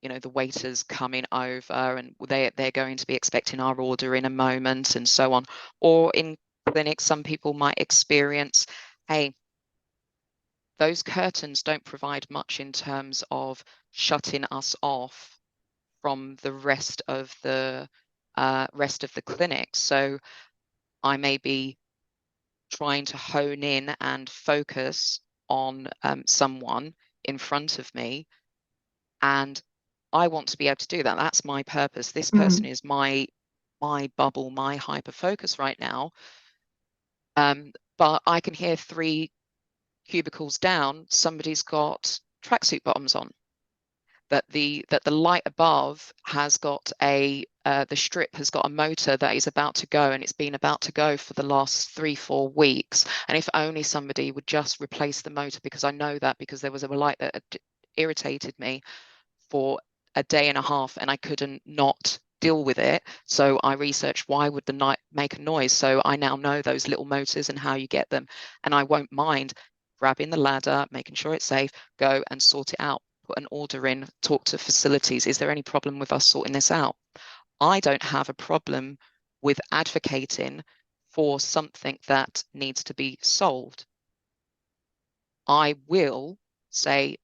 the waiter's coming over and they're going to be expecting our order in a moment and so on. Or in clinics, some people might experience, hey, those curtains don't provide much in terms of shutting us off from the rest of the clinic. So I may be trying to hone in and focus on someone in front of me, and I want to be able to do that. That's my purpose. This person is my bubble, my hyper focus right now. But I can hear 3 cubicles down, somebody's got tracksuit bottoms on. That the light above has got the strip has got a motor that is about to go, and it's been about to go for the last 3-4 weeks. And if only somebody would just replace the motor, because I know that because there was a light that had irritated me for a day and a half and I couldn't not deal with it. So I researched why would the light make a noise. So I now know those little motors and how you get them, and I won't mind grabbing the ladder, making sure it's safe, go and sort it out. put an order in, talk to facilities. Is there any problem with us sorting this out? I don't have a problem with advocating for something that needs to be solved. I will say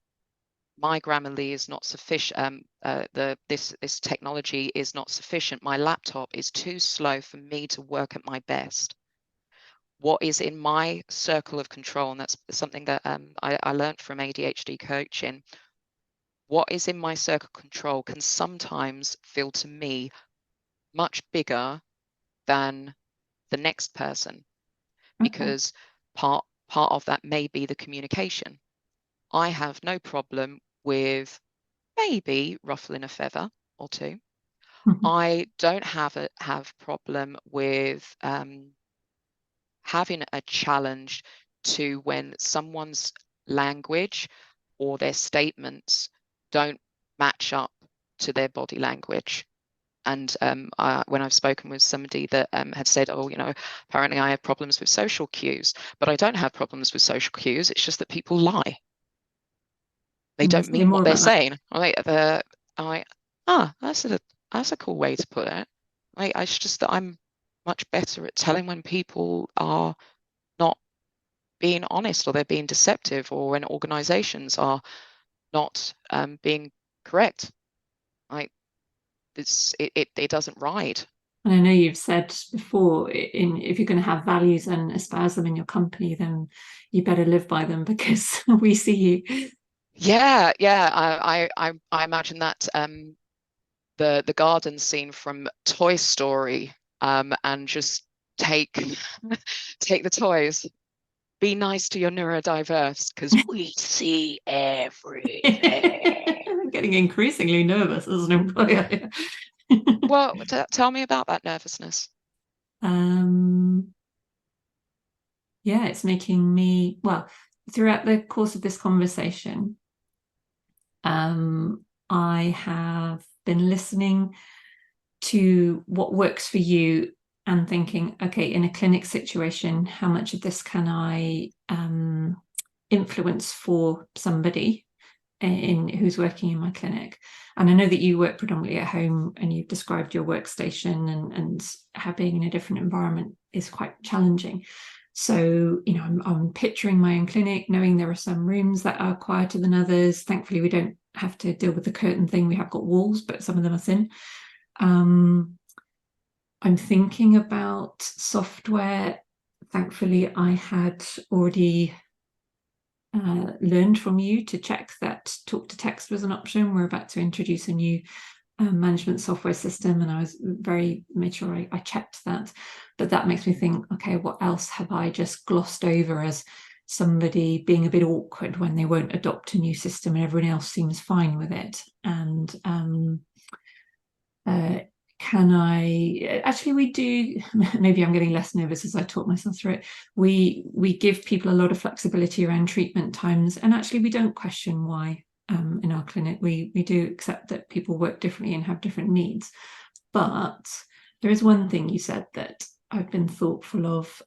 my Grammarly is not sufficient. This technology is not sufficient. My laptop is too slow for me to work at my best. What is in my circle of control, and that's something that I learned from ADHD coaching. What is in my circle of control can sometimes feel to me much bigger than the next person, because part of that may be the communication. I have no problem with maybe ruffling a feather or two. I don't have problem with having a challenge to when someone's language or their statements don't match up to their body language. And when I've spoken with somebody that had said, oh, apparently I have problems with social cues, but I don't have problems with social cues. It's just that people lie. They don't mean what they're saying. That's a cool way to put it. It's just that I'm much better at telling when people are not being honest, or they're being deceptive, or when organizations are not being correct. It doesn't ride. And I know you've said before, if you're going to have values and espouse them in your company, then you better live by them, because we see you. Yeah. I imagine that the garden scene from Toy Story, and just take the toys. Be nice to your neurodiverse, because we see everything. I'm getting increasingly nervous as an employer. Well, tell me about that nervousness. Yeah, it's making me, well, throughout the course of this conversation, I have been listening to what works for you and thinking, okay, in a clinic situation, how much of this can I influence for somebody who's working in my clinic? And I know that you work predominantly at home, and you've described your workstation and how being in a different environment is quite challenging. So, I'm picturing my own clinic, knowing there are some rooms that are quieter than others. Thankfully, we don't have to deal with the curtain thing. We have got walls, but some of them are thin. I'm thinking about software. Thankfully, I had already learned from you to check that talk to text was an option. We're about to introduce a new management software system, and I was made sure I checked that. But that makes me think, okay, what else have I just glossed over as somebody being a bit awkward when they won't adopt a new system and everyone else seems fine with it? And can I actually, we do, maybe I'm getting less nervous as I talk myself through it. We give people a lot of flexibility around treatment times, and actually we don't question why. In our clinic, we do accept that people work differently and have different needs. But there is one thing you said that I've been thoughtful of,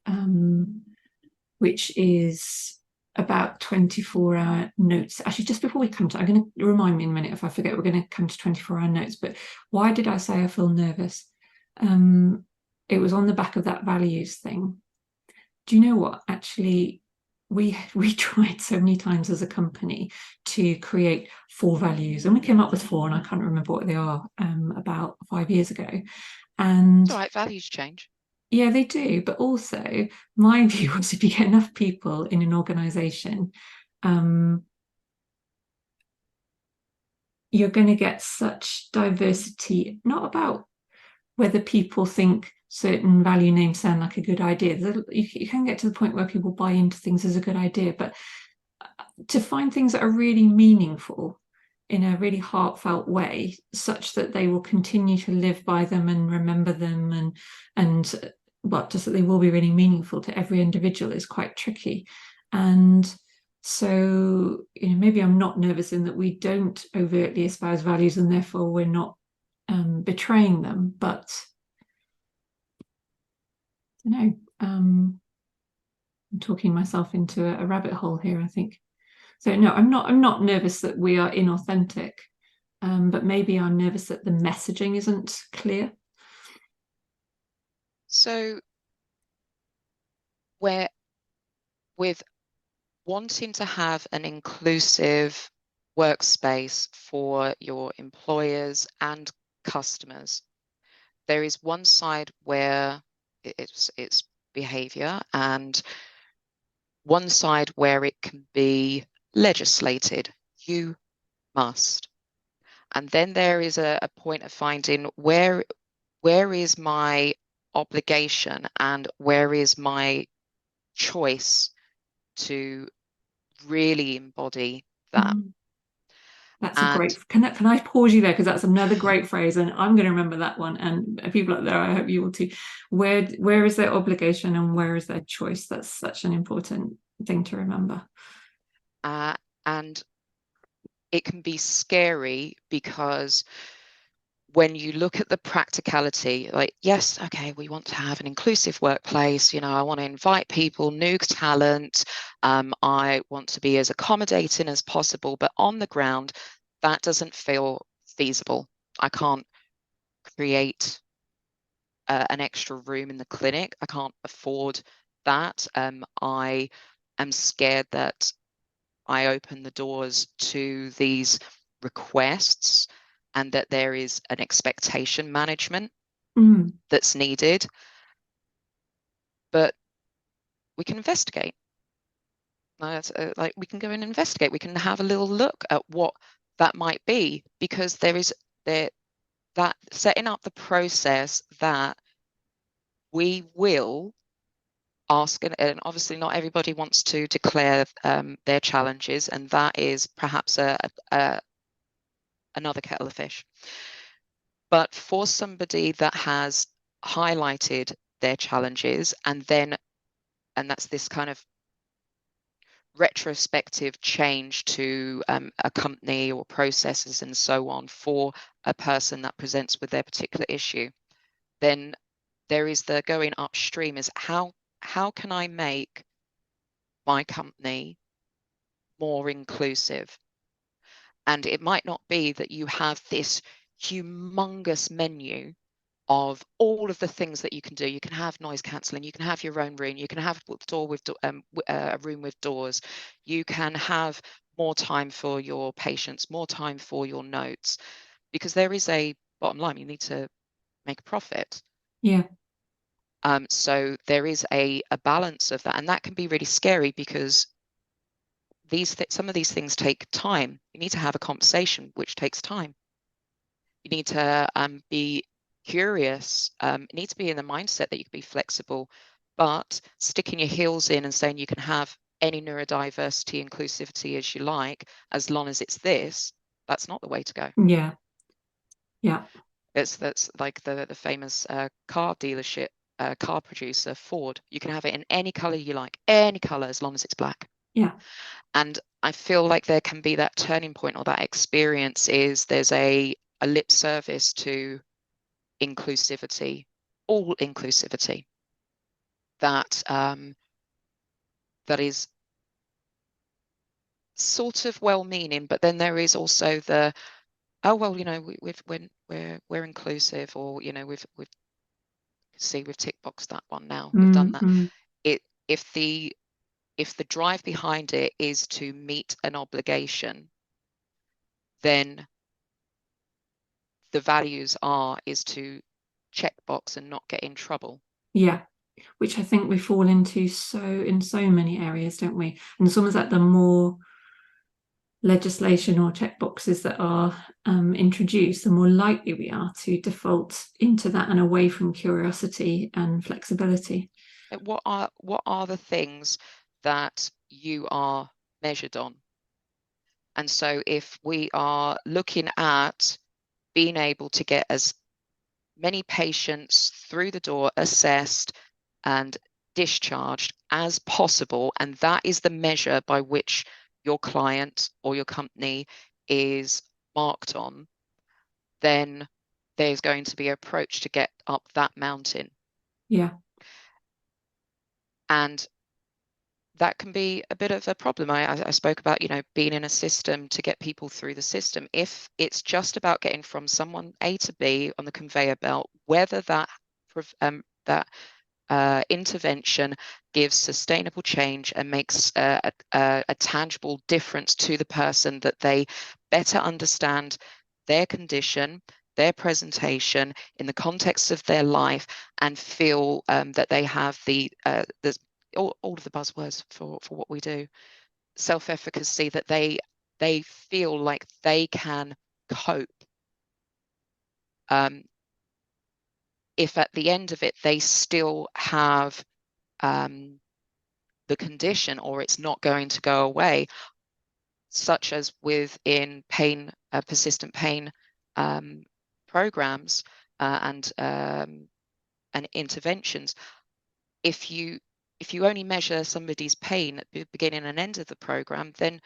which is about 24-hour notes. Actually, just before we come to, I'm going to remind me in a minute if I forget, we're going to come to 24-hour notes. But why did I say I feel nervous? It was on the back of that values thing. Do you know what? Actually, we tried so many times as a company to create 4 values, and we came up with 4, and I can't remember what they are, about 5 years ago. And it's all right, values change. Yeah, they do. But also, my view was, if you get enough people in an organization, you're going to get such diversity, not about whether people think certain value names sound like a good idea. You can get to the point where people buy into things as a good idea, but to find things that are really meaningful in a really heartfelt way, such that they will continue to live by them and remember them, and well, just that they will be really meaningful to every individual, is quite tricky. And so, maybe I'm not nervous in that we don't overtly espouse values, and therefore we're not betraying them. But I don't know, I'm talking myself into a rabbit hole here, I think. So no, I'm not nervous that we are inauthentic, but maybe I'm nervous that the messaging isn't clear. So where with wanting to have an inclusive workspace for your employers and customers, there is one side where it's behavior, and one side where it can be legislated. You must. And then there is a point of finding where is my obligation and where is my choice to really embody that. Mm. That's a And great. Can I pause you there, because that's another great phrase, and I'm going to remember that one. And people out there, I hope you will too. Where is their obligation and where is their choice? That's such an important thing to remember. uh, and it can be scary because when you look at the practicality, like, yes, okay, we want to have an inclusive workplace. I want to invite people, new talent. I want to be as accommodating as possible, but on the ground, that doesn't feel feasible. I can't create an extra room in the clinic. I can't afford that. I am scared that I open the doors to these requests and that there is an expectation management that's needed. But we can investigate. Like, we can go and investigate. We can have a little look at what that might be, because that setting up the process that we will ask, and obviously not everybody wants to declare their challenges, and that is perhaps another kettle of fish. But for somebody that has highlighted their challenges, and that's this kind of retrospective change to a company or processes and so on for a person that presents with their particular issue, then there is the going upstream is how can I make my company more inclusive? And it might not be that you have this humongous menu of all of the things that you can do. You can have noise cancelling, you can have your own room, you can have a room with doors, you can have more time for your patients, more time for your notes, because there is a bottom line. You need to make a profit. Yeah. So there is a balance of that, and that can be really scary because some of these things take time. You need to have a conversation, which takes time. You need to be curious. You need to be in the mindset that you can be flexible, but sticking your heels in and saying you can have any neurodiversity inclusivity as you like, as long as it's this, that's not the way to go. Yeah. Yeah. That's like the famous car dealership, car producer, Ford. You can have it in any color you like, any color, as long as it's black. Yeah. And I feel like there can be that turning point, or that experience is there's a lip service to inclusivity, all inclusivity, that that is sort of well-meaning, but then there is also the, oh well, we're inclusive, or we've tick boxed that one now, we've done that. It if the drive behind it is to meet an obligation, then the values is to check box and not get in trouble. Yeah. Which I think we fall into in so many areas, don't we? And it's almost like the more legislation or checkboxes that are introduced, the more likely we are to default into that and away from curiosity and flexibility. What are the things that you are measured on? And so if we are looking at being able to get as many patients through the door, assessed and discharged as possible, and that is the measure by which your client or your company is marked on, then there's going to be an approach to get up that mountain. Yeah. And that can be a bit of a problem. I spoke about, being in a system to get people through the system. If it's just about getting from someone A to B on the conveyor belt, whether that intervention gives sustainable change and makes a tangible difference to the person, that they better understand their condition, their presentation in the context of their life, and feel that they have all of the buzzwords for what we do, self-efficacy, that they feel like they can cope. If at the end of it they still have the condition, or it's not going to go away, such as within pain, persistent pain programs and interventions. If you only measure somebody's pain at the beginning and end of the program, then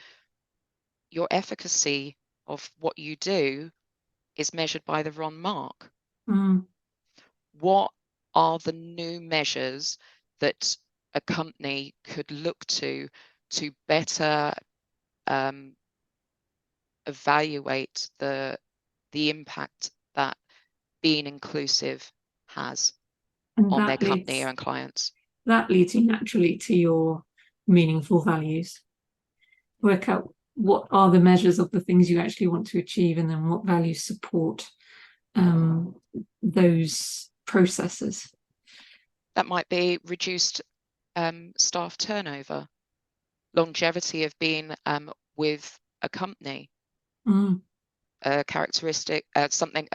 your efficacy of what you do is measured by the wrong mark. What are the new measures that a company could look to better evaluate the impact that being inclusive has on their company and clients? That leads you naturally to your meaningful values. Work out what are the measures of the things you actually want to achieve, and then what values support those processes. That might be reduced staff turnover, longevity of being with a company. A characteristic, a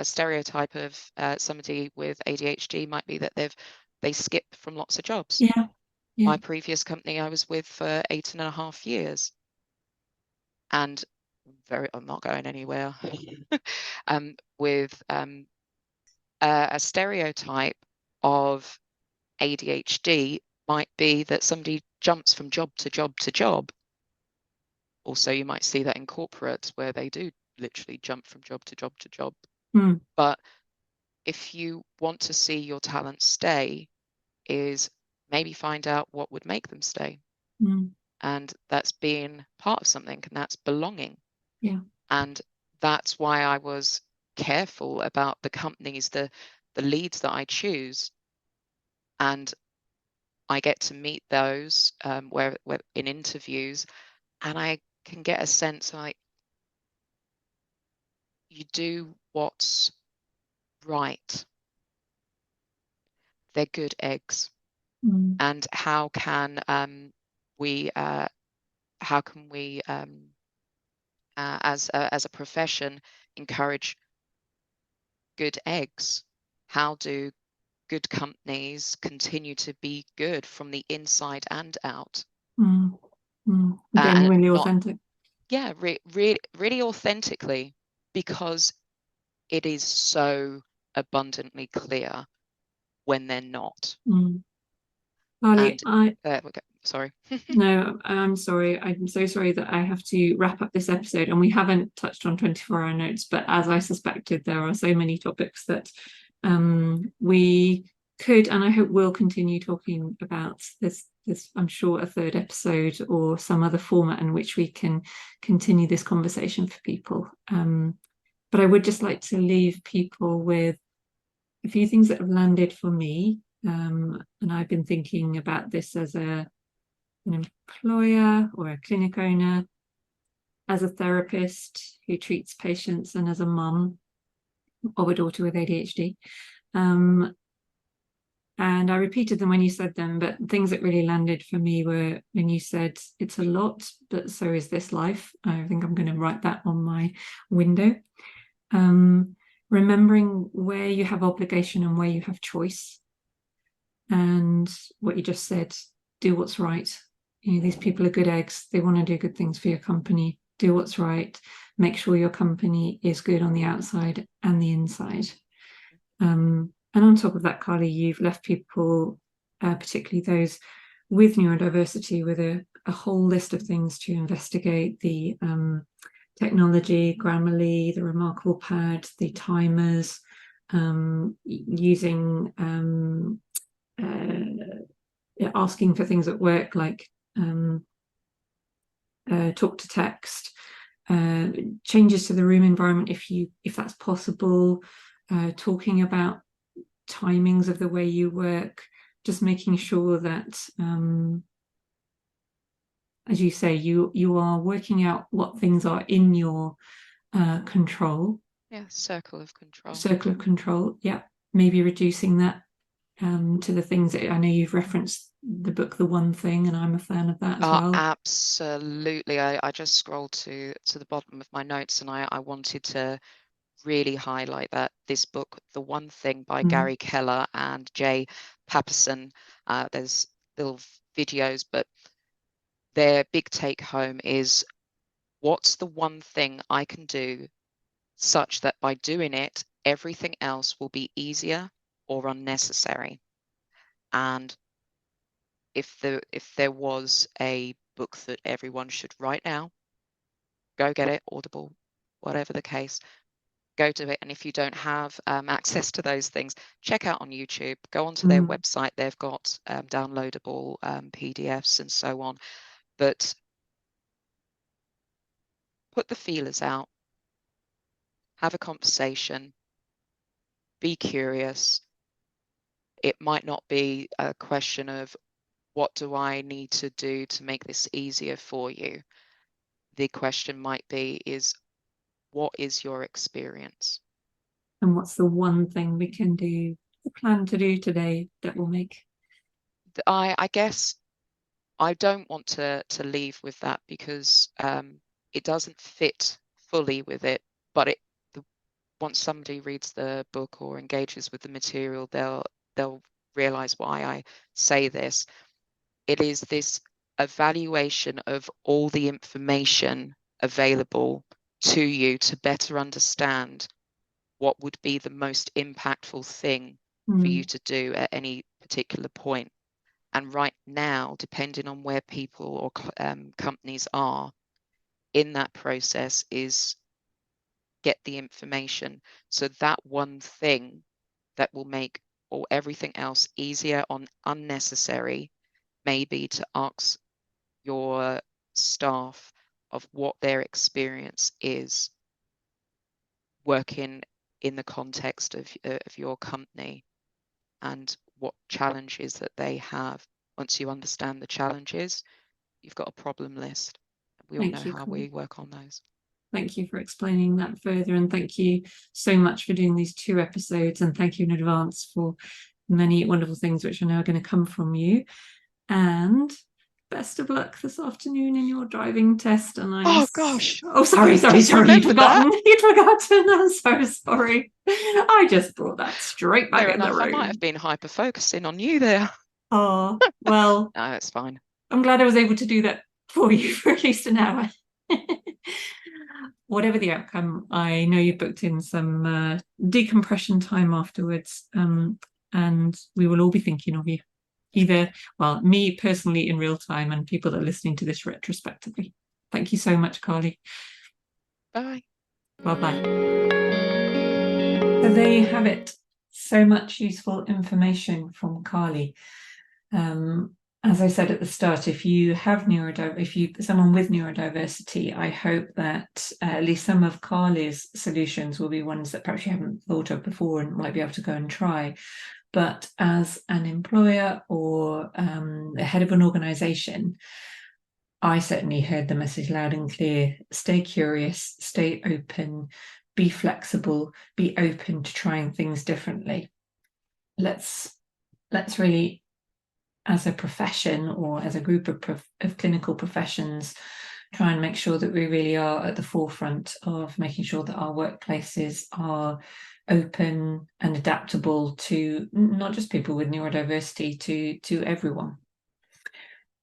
stereotype of somebody with ADHD might be that they skip from lots of jobs. Yeah. My previous company I was with for 8.5 years, and I'm not going anywhere. With a stereotype of ADHD might be that somebody jumps from job to job to job. Also, you might see that in corporates where they do literally jump from job to job to job. But if you want to see your talent stay, is maybe find out what would make them stay. And that's being part of something, and that's belonging. And that's why I was careful about the companies, the leads that I choose. And I get to meet those where in interviews, and I can get a sense like, you do what's right. They're good eggs. And how can we as a profession encourage good eggs? How do good companies continue to be good from the inside and out? Genuinely authentic. Yeah, really authentically, because it is so abundantly clear when they're not. Karli, sorry. No, I'm sorry. I'm so sorry that I have to wrap up this episode, and we haven't touched on 24-hour notes, but as I suspected, there are so many topics that we could, and I hope we'll continue talking about this, I'm sure, a third episode or some other format in which we can continue this conversation for people. But I would just like to leave people with a few things that have landed for me. And I've been thinking about this as an employer or a clinic owner, as a therapist who treats patients, and as a mum of a daughter with ADHD. And I repeated them when you said them, but things that really landed for me were when you said, it's a lot, but so is this life. I think I'm going to write that on my window. Remembering where you have obligation and where you have choice. And what you just said, do what's right. These people are good eggs. They want to do good things for your company. Do what's right. Make sure your company is good on the outside and the inside. And on top of that, Karli, you've left people, particularly those with neurodiversity, with a whole list of things to investigate: the technology, Grammarly, the Remarkable Pad, the timers, using asking for things at work like talk to text, changes to the room environment if that's possible, talking about timings of the way you work, just making sure that, as you say, you are working out what things are in your control. Yeah, circle of control. Circle of control, yeah. Maybe reducing that to the things that I know you've referenced the book The One Thing, and I'm a fan of that as well. Absolutely. I just scrolled to the bottom of my notes, and I wanted to really highlight that this book, The One Thing by Gary Keller and Jay Papasan. There's little videos, but their big take home is, what's the one thing I can do such that by doing it, everything else will be easier or unnecessary? And if there was a book that everyone should write now, go get it, Audible, whatever the case, go do it. And if you don't have access to those things, check out on YouTube, go onto their website. They've got downloadable PDFs and so on. But put the feelers out, have a conversation, be curious. It might not be a question of, what do I need to do to make this easier for you? The question might be, what is your experience? And what's the one thing we can do, plan to do today that will make... I guess I don't want to leave with that, because it doesn't fit fully with it, but once somebody reads the book or engages with the material, they'll realize why I say this. It is this evaluation of all the information available to you to better understand what would be the most impactful thing for you to do at any particular point. And right now, depending on where people or companies are in that process, is get the information. So that one thing that will make or everything else easier or unnecessary, maybe to ask your staff of what their experience is working in the context of your company, and what challenges that they have. Once you understand the challenges, you've got a problem list. We all know how we work on those. Thank you for explaining that further, and thank you so much for doing these 2 episodes, and thank you in advance for many wonderful things which are now going to come from you. And best of luck this afternoon in your driving test. And oh gosh, sorry, you'd forgotten. You'd forgotten. I'm so sorry. I just brought that straight back in the room. I might have been hyper focusing on you there. Oh well, no, it's fine. I'm glad I was able to do that for you for at least an hour. Whatever the outcome, I know you booked in some decompression time afterwards, and we will all be thinking of you. Either, well, me personally in real time, and people that are listening to this retrospectively. Thank you so much, Karli. Bye. Bye-bye. So there you have it. So much useful information from Karli. As I said at the start, if you have someone with neurodiversity, I hope that at least some of Karli's solutions will be ones that perhaps you haven't thought of before and might be able to go and try. But as an employer or the head of an organization, I certainly heard the message loud and clear: stay curious, stay open, be flexible, be open to trying things differently. Let's really, as a profession or as a group of clinical professions, try and make sure that we really are at the forefront of making sure that our workplaces are open and adaptable to not just people with neurodiversity, to everyone.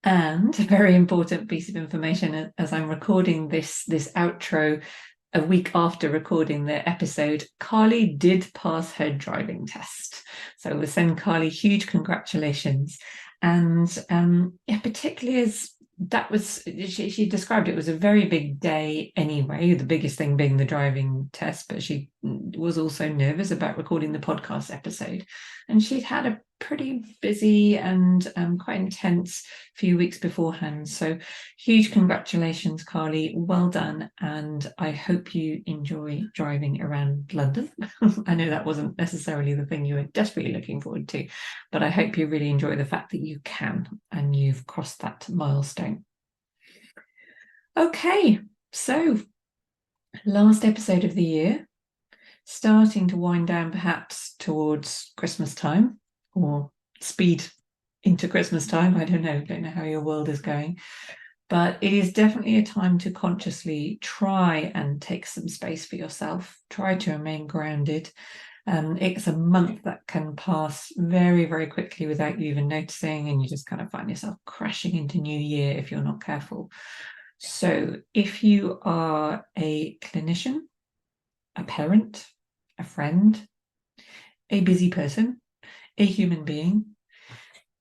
And a very important piece of information, as I'm recording this outro a week after recording the episode, Karli did pass her driving test. So we'll send Karli huge congratulations. And particularly as that was, she described it was a very big day anyway, the biggest thing being the driving test, but she was also nervous about recording the podcast episode. And she'd had a pretty busy and quite intense few weeks beforehand. So huge congratulations, Karli. Well done. And I hope you enjoy driving around London. I know that wasn't necessarily the thing you were desperately looking forward to, but I hope you really enjoy the fact that you can and you've crossed that milestone. Okay, so last episode of the year, starting to wind down perhaps towards Christmas time, or speed into Christmas time. I don't know how your world is going, but it is definitely a time to consciously try and take some space for yourself. Try to remain grounded. It's a month that can pass very, very quickly without you even noticing, and you just kind of find yourself crashing into New Year if you're not careful. So if you are a clinician, a parent, a friend, a busy person, a human being,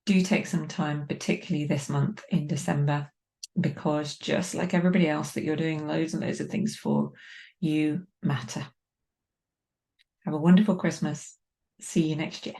do take some time, particularly this month in December, because just like everybody else that you're doing loads and loads of things for, you matter. Have a wonderful Christmas. See you next year.